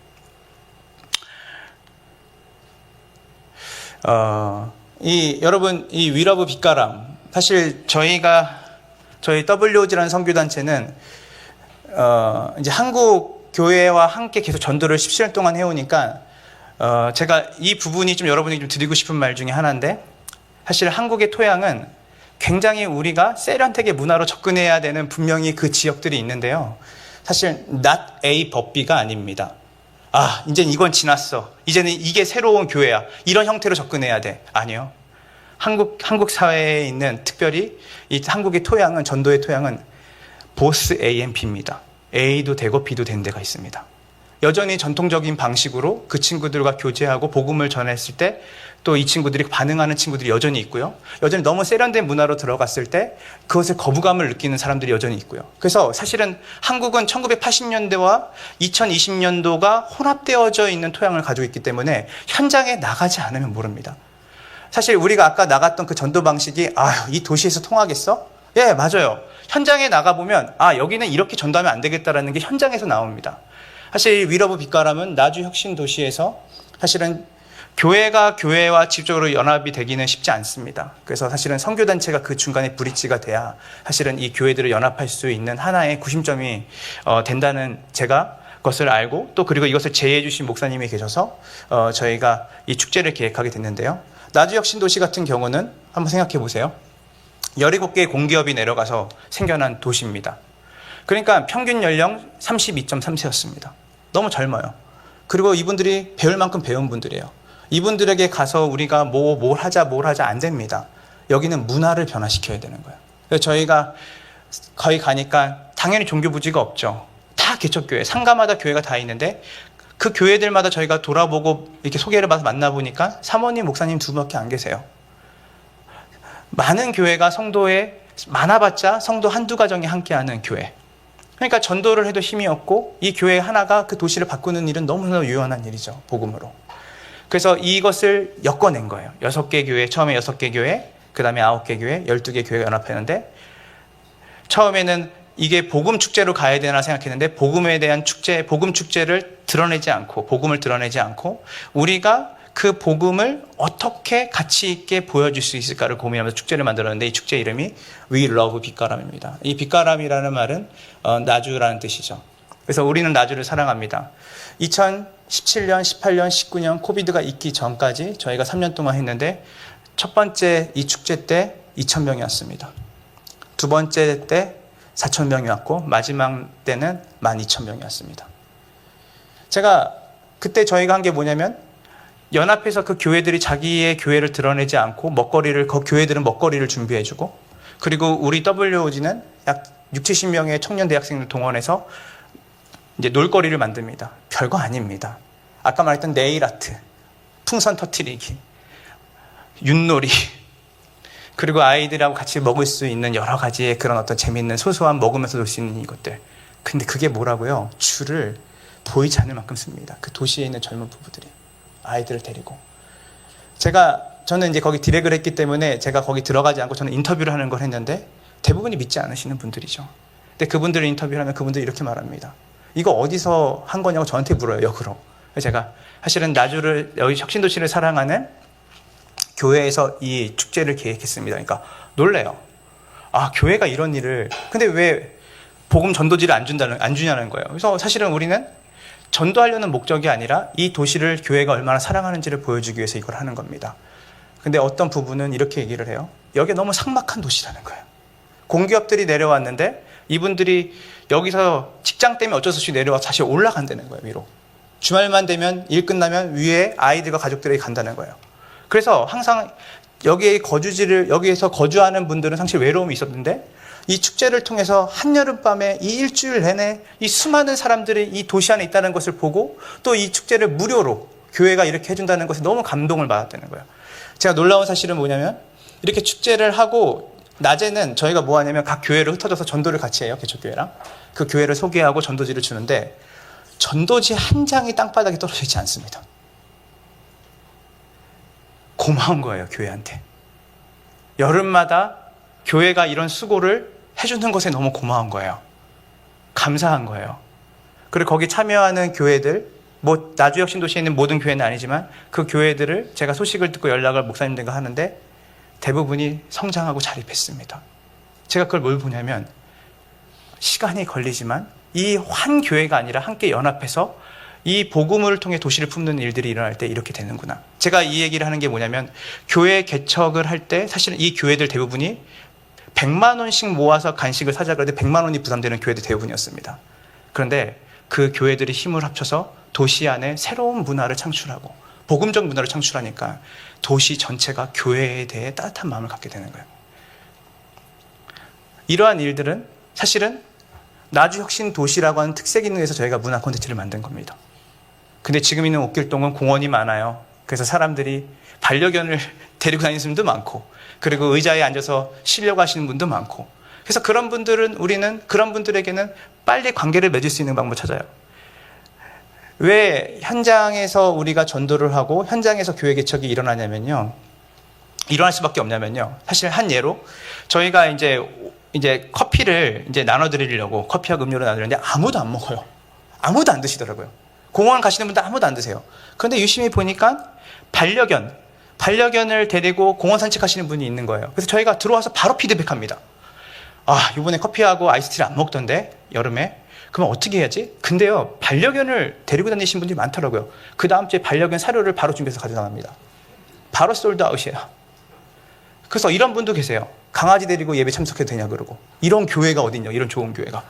여러분, 이 위러브 빛가람. 사실 저희 WOG라는 선교단체는, 이제 한국 교회와 함께 계속 전도를 17년 동안 해오니까, 제가 이 부분이 좀 여러분이 좀 드리고 싶은 말 중에 하나인데, 사실 한국의 토양은 굉장히 우리가 세련되게 문화로 접근해야 되는 분명히 그 지역들이 있는데요. 사실 not A but B가 아닙니다. 아, 이제 이건 지났어. 이제는 이게 새로운 교회야. 이런 형태로 접근해야 돼. 아니요. 한국 사회에 있는 특별히 이 한국의 토양은 전도의 토양은 보스 A and B입니다. A도 되고 B도 된 데가 있습니다. 여전히 전통적인 방식으로 그 친구들과 교제하고 복음을 전했을 때 또 이 친구들이 반응하는 친구들이 여전히 있고요. 여전히 너무 세련된 문화로 들어갔을 때 그것에 거부감을 느끼는 사람들이 여전히 있고요. 그래서 사실은 한국은 1980년대와 2020년도가 혼합되어져 있는 토양을 가지고 있기 때문에 현장에 나가지 않으면 모릅니다. 사실 우리가 아까 나갔던 그 전도 방식이 이 도시에서 통하겠어? 예, 맞아요. 현장에 나가보면 여기는 이렇게 전도하면 안 되겠다라는 게 현장에서 나옵니다. 사실 위러브 빛가람은 나주 혁신 도시에서 사실은 교회가 교회와 직접적으로 연합이 되기는 쉽지 않습니다. 그래서 사실은 선교단체가 그 중간에 브릿지가 돼야 사실은 이 교회들을 연합할 수 있는 하나의 구심점이 된다는 제가 그것을 알고 또 그리고 이것을 제의해 주신 목사님이 계셔서 저희가 이 축제를 기획하게 됐는데요. 나주 혁신 도시 같은 경우는 한번 생각해 보세요. 17개의 공기업이 내려가서 생겨난 도시입니다. 그러니까 평균 연령 32.3세였습니다. 너무 젊어요. 그리고 이분들이 배울 만큼 배운 분들이에요. 이분들에게 가서 우리가 뭘 하자 안 됩니다. 여기는 문화를 변화시켜야 되는 거예요. 그래서 저희가 거기 가니까 당연히 종교 부지가 없죠. 다 개척교회, 상가마다 교회가 다 있는데 그 교회들마다 저희가 돌아보고 이렇게 소개를 받아서 만나보니까 사모님, 목사님 두 분밖에 안 계세요. 많은 교회가 성도에 많아봤자 성도 한두 가정이 함께하는 교회. 그러니까 전도를 해도 힘이 없고 이 교회 하나가 그 도시를 바꾸는 일은 너무나 유연한 일이죠. 복음으로. 그래서 이것을 엮어낸 거예요. 6개 교회, 처음에 6개 교회, 그 다음에 9개 교회, 12개 교회가 연합했는데 처음에는 이게 복음 축제로 가야 되나 생각했는데 복음에 대한 축제, 복음 축제를 드러내지 않고 복음을 드러내지 않고 우리가 그 복음을 어떻게 가치 있게 보여줄 수 있을까를 고민하면서 축제를 만들었는데 이 축제 이름이 We Love 빛가람입니다. 이 빛가람이라는 말은 나주라는 뜻이죠. 그래서 우리는 나주를 사랑합니다. 2017년, 18년, 19년 코비드가 있기 전까지 저희가 3년 동안 했는데 첫 번째 이 축제 때 2,000명이 왔습니다. 두 번째 때 4,000명이 왔고 마지막 때는 12,000명이 왔습니다. 제가 그때 저희가 한 게 뭐냐면 연합해서 그 교회들이 자기의 교회를 드러내지 않고 그 교회들은 먹거리를 준비해주고 그리고 우리 WOG는 약 60-70명의 청년 대학생들 동원해서 이제 놀거리를 만듭니다. 별거 아닙니다. 아까 말했던 네일 아트, 풍선 터트리기, 윷놀이, 그리고 아이들하고 같이 먹을 수 있는 여러 가지의 그런 어떤 재미있는 소소한 먹으면서 놀 수 있는 이것들. 근데 그게 뭐라고요? 줄을 보이지 않을 만큼 씁니다. 그 도시에 있는 젊은 부부들이 아이들을 데리고. 저는 이제 거기 디렉을 했기 때문에 제가 거기 들어가지 않고 저는 인터뷰를 하는 걸 했는데 대부분이 믿지 않으시는 분들이죠. 근데 그분들을 인터뷰를 하면 그분들이 이렇게 말합니다. 이거 어디서 한 거냐고 저한테 물어요, 역으로. 그래서 제가 사실은 나주를, 여기 혁신도시를 사랑하는 교회에서 이 축제를 계획했습니다. 그러니까 놀래요. 아, 교회가 이런 일을, 근데 왜 복음 전도지를 안 주냐는 거예요. 그래서 사실은 우리는 전도하려는 목적이 아니라 이 도시를 교회가 얼마나 사랑하는지를 보여주기 위해서 이걸 하는 겁니다. 근데 어떤 부분은 이렇게 얘기를 해요. 여기 너무 삭막한 도시라는 거예요. 공기업들이 내려왔는데 이분들이 여기서 직장 때문에 어쩔 수 없이 내려와서 다시 올라간다는 거예요, 위로. 주말만 되면, 일 끝나면 위에 아이들과 가족들이 간다는 거예요. 그래서 항상 여기에서 거주하는 분들은 사실 외로움이 있었는데, 이 축제를 통해서 한여름밤에 이 일주일 내내 이 수많은 사람들이 이 도시 안에 있다는 것을 보고, 또 이 축제를 무료로 교회가 이렇게 해준다는 것에 너무 감동을 받았다는 거예요. 제가 놀라운 사실은 뭐냐면, 이렇게 축제를 하고 낮에는 저희가 뭐 하냐면 각 교회를 흩어져서 전도를 같이 해요, 개척교회랑. 그 교회를 소개하고 전도지를 주는데, 전도지 한 장이 땅바닥에 떨어져 있지 않습니다. 고마운 거예요, 교회한테. 여름마다 교회가 이런 수고를 해주는 것에 너무 고마운 거예요. 감사한 거예요. 그리고 거기 참여하는 교회들, 뭐 나주혁신도시에 있는 모든 교회는 아니지만 그 교회들을 제가 소식을 듣고 연락을 목사님들과 하는데 대부분이 성장하고 자립했습니다. 제가 그걸 뭘 보냐면, 시간이 걸리지만 이 한 교회가 아니라 함께 연합해서 이 복음을 통해 도시를 품는 일들이 일어날 때 이렇게 되는구나. 제가 이 얘기를 하는 게 뭐냐면, 교회 개척을 할 때 사실은 이 교회들 대부분이 100만 원씩 모아서 간식을 사자 그럴 때 100만 원이 부담되는 교회들 대부분이었습니다. 그런데 그 교회들이 힘을 합쳐서 도시 안에 새로운 문화를 창출하고 복음적 문화를 창출하니까 도시 전체가 교회에 대해 따뜻한 마음을 갖게 되는 거예요. 이러한 일들은 사실은 나주혁신도시라고 하는 특색 있는 데서 저희가 문화 콘텐츠를 만든 겁니다. 근데 지금 있는 옥길동은 공원이 많아요. 그래서 사람들이 반려견을 데리고 다니는 분도 많고, 그리고 의자에 앉아서 쉬려고 하시는 분도 많고, 그래서 우리는 그런 분들에게는 빨리 관계를 맺을 수 있는 방법을 찾아요. 왜 현장에서 우리가 전도를 하고 현장에서 교회 개척이 일어날 수밖에 없냐면요. 사실 한 예로 저희가 이제 커피를 나눠드리려고 커피하고 음료를 나눠드리는데 아무도 안 먹어요. 아무도 안 드시더라고요. 공원 가시는 분들 아무도 안 드세요. 그런데 유심히 보니까 반려견을 데리고 공원 산책하시는 분이 있는 거예요. 그래서 저희가 들어와서 바로 피드백합니다. 아, 이번에 커피하고 아이스티를 안 먹던데, 여름에. 그럼 어떻게 해야지? 근데요, 반려견을 데리고 다니신 분들이 많더라고요. 그 다음 주에 반려견 사료를 바로 준비해서 가져나갑니다. 바로 솔드아웃이에요. 그래서 이런 분도 계세요. 강아지 데리고 예배 참석해도 되냐 그러고. 이런 교회가 어딨냐, 이런 좋은 교회가.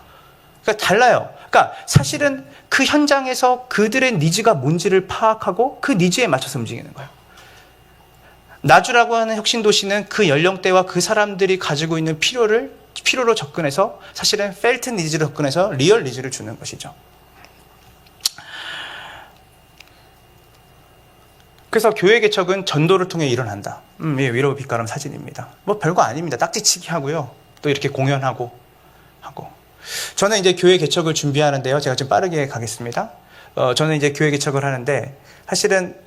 그러니까 달라요. 그러니까 사실은 그 현장에서 그들의 니즈가 뭔지를 파악하고 그 니즈에 맞춰서 움직이는 거예요. 나주라고 하는 혁신도시는 그 연령대와 그 사람들이 가지고 있는 필요로 접근해서 사실은 펠트 니즈로 접근해서 리얼 니즈를 주는 것이죠. 그래서 교회 개척은 전도를 통해 일어난다. 위로 빛가람 사진입니다. 뭐 별거 아닙니다. 딱지치기 하고요. 또 이렇게 공연하고 하고. 저는 이제 교회 개척을 준비하는데요. 제가 좀 빠르게 가겠습니다. 저는 이제 교회 개척을 하는데 사실은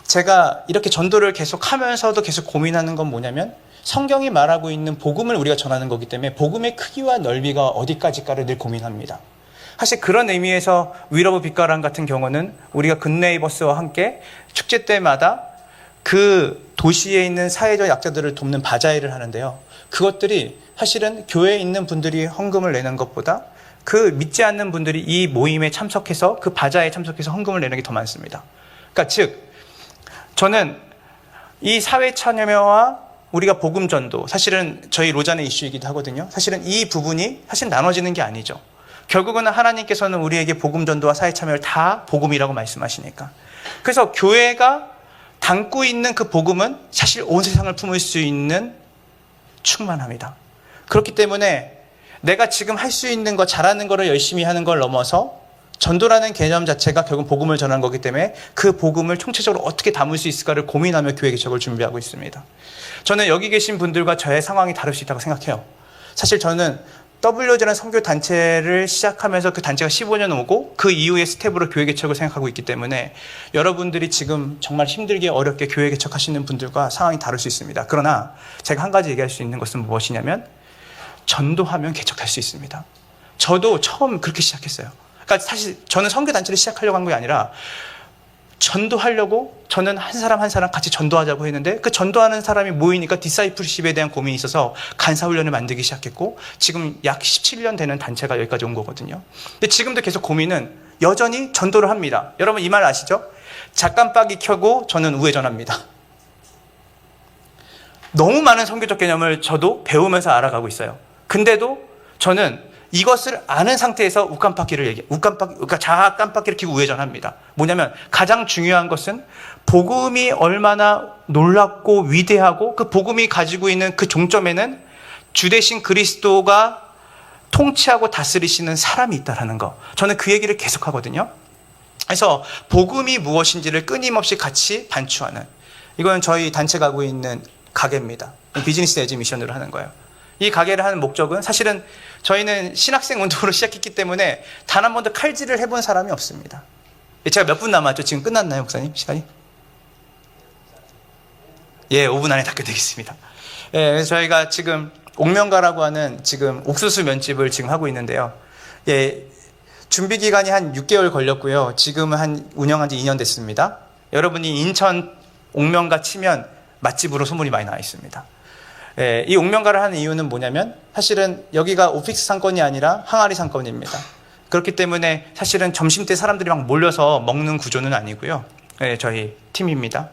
제가 이렇게 전도를 계속 하면서도 계속 고민하는 건 뭐냐면, 성경이 말하고 있는 복음을 우리가 전하는 거기 때문에 복음의 크기와 넓이가 어디까지일까를 늘 고민합니다. 사실 그런 의미에서 위러브 빛가람 같은 경우는 우리가 굿네이버스와 함께 축제 때마다 그 도시에 있는 사회적 약자들을 돕는 바자회를 하는데요. 그것들이 사실은 교회에 있는 분들이 헌금을 내는 것보다 그 믿지 않는 분들이 이 모임에 참석해서 그 바자회에 참석해서 헌금을 내는 게 더 많습니다. 그러니까 즉 저는 이 사회 참여와 우리가 복음 전도, 사실은 저희 로잔의 이슈이기도 하거든요. 사실은 이 부분이 사실 나눠지는 게 아니죠. 결국은 하나님께서는 우리에게 복음 전도와 사회 참여를 다 복음이라고 말씀하시니까. 그래서 교회가 담고 있는 그 복음은 사실 온 세상을 품을 수 있는 충만합니다. 그렇기 때문에 내가 지금 할 수 있는 거, 잘하는 거를 열심히 하는 걸 넘어서 전도라는 개념 자체가 결국 복음을 전하는 거기 때문에 그 복음을 총체적으로 어떻게 담을 수 있을까를 고민하며 교회 개척을 준비하고 있습니다. 저는 여기 계신 분들과 저의 상황이 다를 수 있다고 생각해요. 사실 저는 WJ라는 선교 단체를 시작하면서 그 단체가 15년 오고 그 이후의 스텝으로 교회 개척을 생각하고 있기 때문에 여러분들이 지금 정말 힘들게 어렵게 교회 개척하시는 분들과 상황이 다를 수 있습니다. 그러나 제가 한 가지 얘기할 수 있는 것은 무엇이냐면, 전도하면 개척할 수 있습니다. 저도 처음 그렇게 시작했어요. 그러니까 사실 저는 선교 단체를 시작하려고 한 게 아니라 전도하려고 저는 한 사람 한 사람 같이 전도하자고 했는데 그 전도하는 사람이 모이니까 디사이플십에 대한 고민이 있어서 간사훈련을 만들기 시작했고 지금 약 17년 되는 단체가 여기까지 온 거거든요. 근데 지금도 계속 고민은 여전히 전도를 합니다. 여러분 이 말 아시죠? 작깜빡이 켜고 저는 우회전합니다. 너무 많은 선교적 개념을 저도 배우면서 알아가고 있어요. 근데도 저는 이것을 아는 상태에서 그러니까 깜빡이를 켜고 우회전합니다. 뭐냐면 가장 중요한 것은 복음이 얼마나 놀랍고 위대하고 그 복음이 가지고 있는 그 종점에는 주 대신 그리스도가 통치하고 다스리시는 사람이 있다는 거. 저는 그 얘기를 계속 하거든요. 그래서 복음이 무엇인지를 끊임없이 같이 반추하는, 이건 저희 단체가 하고 있는 가게입니다. 비즈니스 에즈 미션으로 하는 거예요. 이 가게를 하는 목적은 사실은 저희는 신학생 운동으로 시작했기 때문에 단 한 번도 칼질을 해본 사람이 없습니다. 제가 몇 분 남았죠? 지금 끝났나요, 목사님? 시간이? 예, 5분 안에 다 끝내겠습니다. 예, 그래서 저희가 지금 옥명가라고 하는 지금 옥수수 면집을 지금 하고 있는데요. 예, 준비 기간이 한 6개월 걸렸고요. 지금은 운영한 지 2년 됐습니다. 여러분이 인천 옥명가 치면 맛집으로 소문이 많이 나 있습니다. 예, 이 옥명가를 하는 이유는 뭐냐면 사실은 여기가 오픽스 상권이 아니라 항아리 상권입니다. 그렇기 때문에 사실은 점심때 사람들이 막 몰려서 먹는 구조는 아니고요. 예, 저희 팀입니다.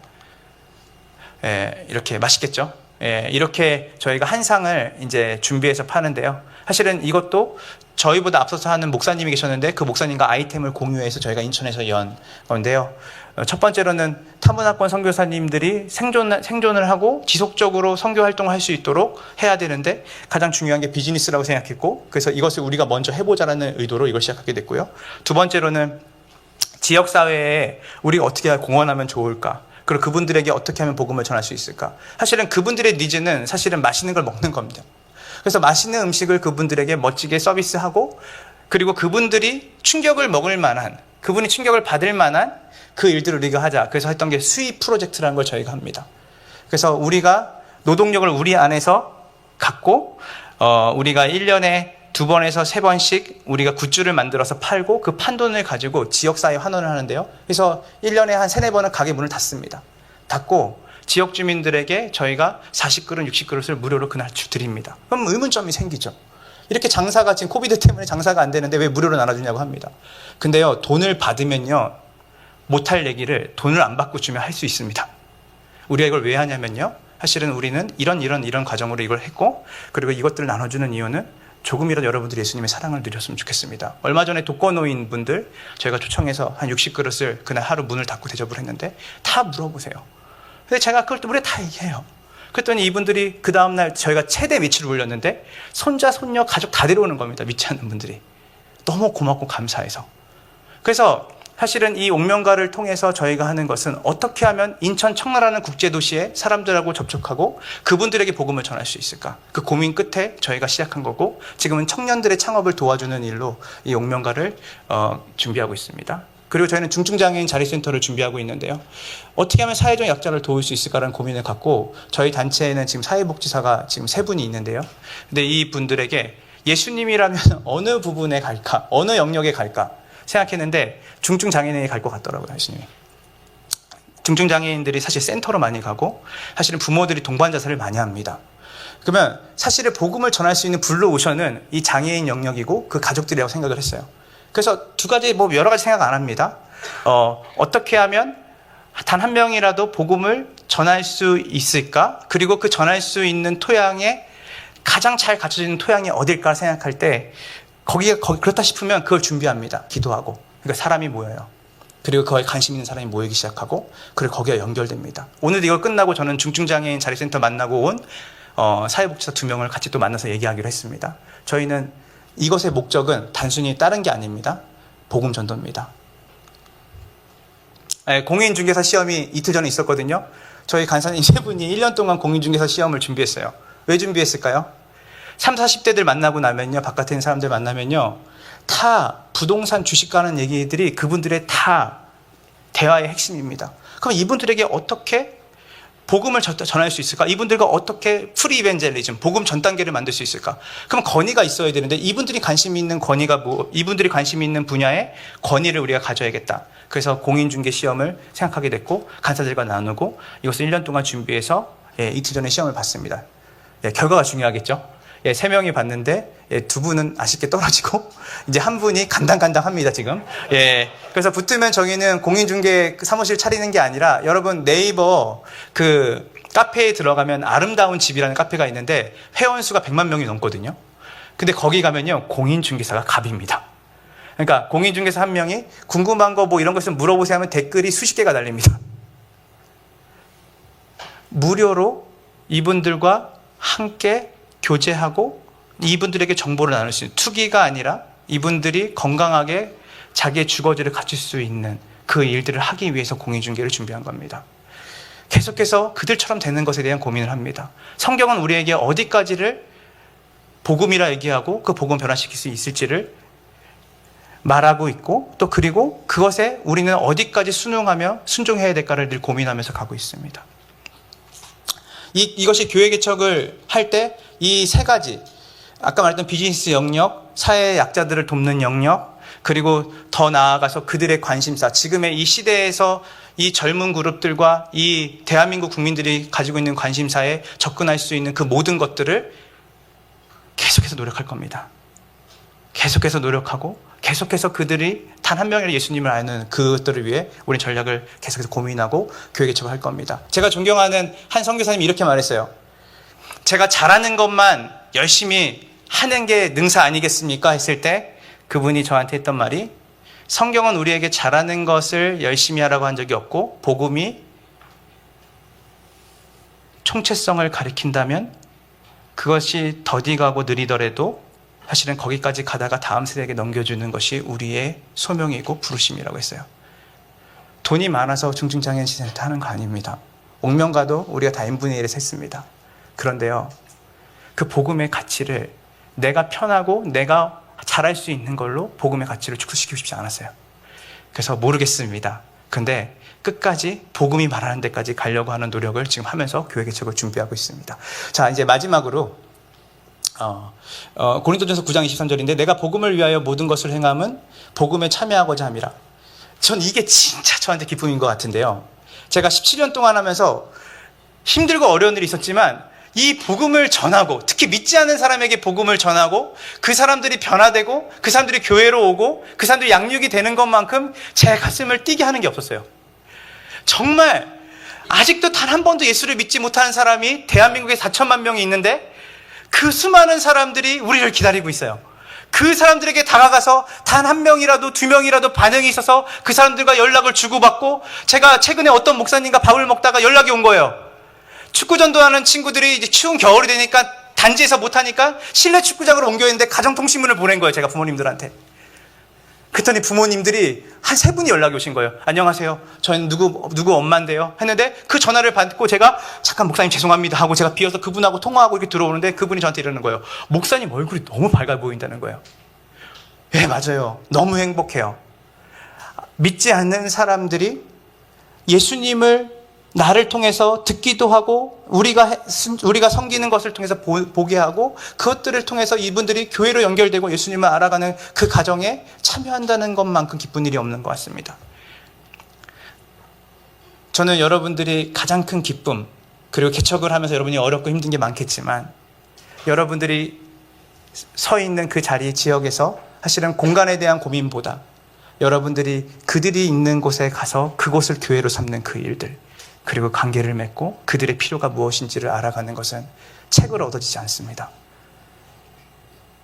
예, 이렇게 맛있겠죠? 예, 이렇게 저희가 한 상을 이제 준비해서 파는데요. 사실은 이것도 저희보다 앞서서 하는 목사님이 계셨는데 그 목사님과 아이템을 공유해서 저희가 인천에서 연 건데요. 첫 번째로는 타문화권 선교사님들이 생존을 하고 지속적으로 선교 활동을 할 수 있도록 해야 되는데 가장 중요한 게 비즈니스라고 생각했고, 그래서 이것을 우리가 먼저 해보자라는 의도로 이걸 시작하게 됐고요. 두 번째로는 지역사회에 우리가 어떻게 공헌하면 좋을까, 그리고 그분들에게 어떻게 하면 복음을 전할 수 있을까. 사실은 그분들의 니즈는 사실은 맛있는 걸 먹는 겁니다. 그래서 맛있는 음식을 그분들에게 멋지게 서비스하고, 그리고 그분들이 충격을 먹을 만한, 그분이 충격을 받을 만한 그 일들을 우리가 하자. 그래서 했던 게 수입 프로젝트라는 걸 저희가 합니다. 그래서 우리가 노동력을 우리 안에서 갖고 우리가 1년에 2번에서 3번씩 우리가 굿즈를 만들어서 팔고 그 판돈을 가지고 지역사회에 환원을 하는데요. 그래서 1년에 한 3, 4번은 가게 문을 닫습니다. 닫고 지역 주민들에게 저희가 40그릇, 60그릇을 무료로 그날 드립니다. 그럼 의문점이 생기죠. 이렇게 장사가 지금 코비드 때문에 장사가 안 되는데 왜 무료로 나눠주냐고 합니다. 근데요, 돈을 받으면요, 못할 얘기를 돈을 안 받고 주면 할 수 있습니다. 우리가 이걸 왜 하냐면요, 사실은 우리는 이런 과정으로 이걸 했고, 그리고 이것들을 나눠주는 이유는 조금이라도 여러분들이 예수님의 사랑을 누렸으면 좋겠습니다. 얼마 전에 독거노인 분들 저희가 초청해서 한 60그릇을 그날 하루 문을 닫고 대접을 했는데 다 물어보세요. 근데 제가 그걸 또 우리가 다 얘기해요. 그랬더니 이분들이 그 다음날 저희가 최대 매출을 올렸는데 손자, 손녀, 가족 다 데려오는 겁니다. 믿지 않는 분들이. 너무 고맙고 감사해서. 그래서 사실은 이 옥명가를 통해서 저희가 하는 것은 어떻게 하면 인천 청라라는 국제도시에 사람들하고 접촉하고 그분들에게 복음을 전할 수 있을까? 그 고민 끝에 저희가 시작한 거고, 지금은 청년들의 창업을 도와주는 일로 이 옥명가를 준비하고 있습니다. 그리고 저희는 중증장애인 자립센터를 준비하고 있는데요. 어떻게 하면 사회적 약자를 도울 수 있을까라는 고민을 갖고, 저희 단체에는 지금 사회복지사가 지금 3분이 있는데요. 근데 이 분들에게 예수님이라면 어느 부분에 갈까? 어느 영역에 갈까? 생각했는데 중증장애인이 갈 것 같더라고요, 예수님이. 중증장애인들이 사실 센터로 많이 가고, 사실은 부모들이 동반자살을 많이 합니다. 그러면 사실은 복음을 전할 수 있는 블루오션은 이 장애인 영역이고 그 가족들이라고 생각을 했어요. 그래서 두 가지, 여러 가지 생각 안 합니다. 어떻게 하면 단 한 명이라도 복음을 전할 수 있을까? 그리고 그 전할 수 있는 토양에 가장 잘 갖춰져 있는 토양이 어딜까 생각할 때, 그렇다 싶으면 그걸 준비합니다. 기도하고. 그러니까 사람이 모여요. 그리고 거기에 관심 있는 사람이 모이기 시작하고, 그리고 거기가 연결됩니다. 오늘 이걸 끝나고 저는 중증장애인 자립센터 만나고 온 사회복지사 2명을 같이 또 만나서 얘기하기로 했습니다. 저희는 이것의 목적은 단순히 다른 게 아닙니다. 복음 전도입니다. 공인중개사 시험이 이틀 전에 있었거든요. 저희 간사님 3분이 1년 동안 공인중개사 시험을 준비했어요. 왜 준비했을까요? 30, 40대들 만나고 나면요, 바깥에 있는 사람들 만나면요, 다 부동산 주식 가는 얘기들이 그분들의 다 대화의 핵심입니다. 그럼 이분들에게 어떻게 복음을 전할 수 있을까? 이분들과 어떻게 프리 이벤젤리즘, 복음 전 단계를 만들 수 있을까? 그럼 권위가 있어야 되는데 이분들이 관심이 있는 권위가 이분들이 관심이 있는 분야의 권위를 우리가 가져야겠다. 그래서 공인중개 시험을 생각하게 됐고 간사들과 나누고 이것을 1년 동안 준비해서 이틀 전에 시험을 봤습니다. 결과가 중요하겠죠? 3명이 봤는데 2분은 아쉽게 떨어지고 이제 1분이 간당간당합니다 지금. 그래서 붙으면 저희는 공인중개 사무실 차리는 게 아니라 여러분 네이버 그 카페에 들어가면 아름다운 집이라는 카페가 있는데 회원 수가 100만 명이 넘거든요. 근데 거기 가면요 공인중개사가 갑입니다. 그러니까 공인중개사 한 명이 궁금한 거 뭐 이런 것을 물어보세요 하면 댓글이 수십 개가 달립니다. 무료로 이분들과 함께 교제하고 이분들에게 정보를 나눌 수 있는, 투기가 아니라 이분들이 건강하게 자기의 주거지를 갖출 수 있는 그 일들을 하기 위해서 공인중개를 준비한 겁니다. 계속해서 그들처럼 되는 것에 대한 고민을 합니다. 성경은 우리에게 어디까지를 복음이라 얘기하고 그 복음 변화시킬 수 있을지를 말하고 있고 또 그리고 그것에 우리는 어디까지 순응하며 순종해야 될까를 늘 고민하면서 가고 있습니다. 이것이 교회 개척을 할 때 이 3가지, 아까 말했던 비즈니스 영역, 사회 약자들을 돕는 영역, 그리고 더 나아가서 그들의 관심사, 지금의 이 시대에서 이 젊은 그룹들과 이 대한민국 국민들이 가지고 있는 관심사에 접근할 수 있는 그 모든 것들을 계속해서 노력할 겁니다. 계속해서 노력하고 계속해서 그들이 단 한 명이라도 예수님을 아는 그것들을 위해 우리 전략을 계속해서 고민하고 교회 개척을 할 겁니다. 제가 존경하는 한 선교사님이 이렇게 말했어요. 제가 잘하는 것만 열심히 하는 게 능사 아니겠습니까? 했을 때 그분이 저한테 했던 말이, 성경은 우리에게 잘하는 것을 열심히 하라고 한 적이 없고 복음이 총체성을 가리킨다면 그것이 더디가고 느리더라도 사실은 거기까지 가다가 다음 세대에게 넘겨주는 것이 우리의 소명이고 부르심이라고 했어요. 돈이 많아서 중증장애인 시설을 하는 거 아닙니다. 옥명가도 우리가 다 n분의 1에서 했습니다. 그런데요, 그 복음의 가치를 내가 편하고 내가 잘할 수 있는 걸로 복음의 가치를 축소시키고 싶지 않았어요. 그래서 모르겠습니다. 근데 끝까지 복음이 말하는 데까지 가려고 하는 노력을 지금 하면서 교회 개척을 준비하고 있습니다. 자, 이제 마지막으로 고린도전서 9장 23절인데 내가 복음을 위하여 모든 것을 행함은 복음에 참여하고자 함이라. 전 이게 진짜 저한테 기쁨인 것 같은데요. 제가 17년 동안 하면서 힘들고 어려운 일이 있었지만 이 복음을 전하고 특히 믿지 않는 사람에게 복음을 전하고 그 사람들이 변화되고 그 사람들이 교회로 오고 그 사람들이 양육이 되는 것만큼 제 가슴을 뛰게 하는 게 없었어요. 정말 아직도 단 한 번도 예수를 믿지 못하는 사람이 대한민국에 4천만 명이 있는데 그 수많은 사람들이 우리를 기다리고 있어요. 그 사람들에게 다가가서 단 1명이라도 2명이라도 반응이 있어서 그 사람들과 연락을 주고받고, 제가 최근에 어떤 목사님과 밥을 먹다가 연락이 온 거예요. 축구 전도하는 친구들이 이제 추운 겨울이 되니까 단지에서 못하니까 실내 축구장으로 옮겨야 했는데 가정통신문을 보낸 거예요, 제가 부모님들한테. 그랬더니 부모님들이 한 3분이 연락이 오신 거예요. 안녕하세요, 저는 누구 엄마인데요 했는데 그 전화를 받고 제가 잠깐 목사님 죄송합니다 하고 제가 비어서 그분하고 통화하고 이렇게 들어오는데 그분이 저한테 이러는 거예요. 목사님 얼굴이 너무 밝아 보인다는 거예요. 예, 맞아요. 너무 행복해요. 믿지 않는 사람들이 예수님을 나를 통해서 듣기도 하고 우리가 섬기는 것을 통해서 보게 하고 그것들을 통해서 이분들이 교회로 연결되고 예수님을 알아가는 그 과정에 참여한다는 것만큼 기쁜 일이 없는 것 같습니다. 저는 여러분들이 가장 큰 기쁨, 그리고 개척을 하면서 여러분이 어렵고 힘든 게 많겠지만 여러분들이 서 있는 그 자리 지역에서 사실은 공간에 대한 고민보다 여러분들이 그들이 있는 곳에 가서 그곳을 교회로 삼는 그 일들, 그리고 관계를 맺고 그들의 필요가 무엇인지를 알아가는 것은 책으로 얻어지지 않습니다.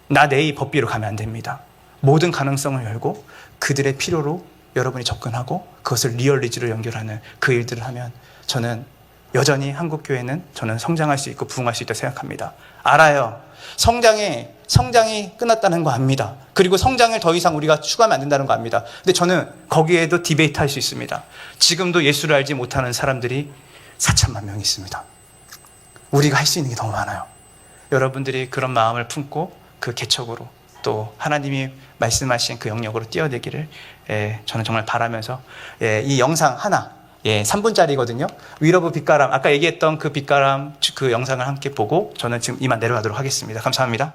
나 내의 법비로 가면 안 됩니다. 모든 가능성을 열고 그들의 필요로 여러분이 접근하고 그것을 리얼리지로 연결하는 그 일들을 하면 저는 여전히 한국교회는 저는 성장할 수 있고 부흥할 수 있다고 생각합니다. 알아요. 성장이 끝났다는 거 압니다. 그리고 성장을 더 이상 우리가 추구하면 안 된다는 거 압니다. 근데 저는 거기에도 디베이트 할 수 있습니다. 지금도 예수를 알지 못하는 사람들이 4천만 명이 있습니다. 우리가 할 수 있는 게 너무 많아요. 여러분들이 그런 마음을 품고 그 개척으로 또 하나님이 말씀하신 그 영역으로 뛰어내기를 저는 정말 바라면서 이 영상 하나, 예, 3분짜리거든요. 위러브 빛가람, 아까 얘기했던 그 빛가람 그 영상을 함께 보고 저는 지금 이만 내려가도록 하겠습니다. 감사합니다.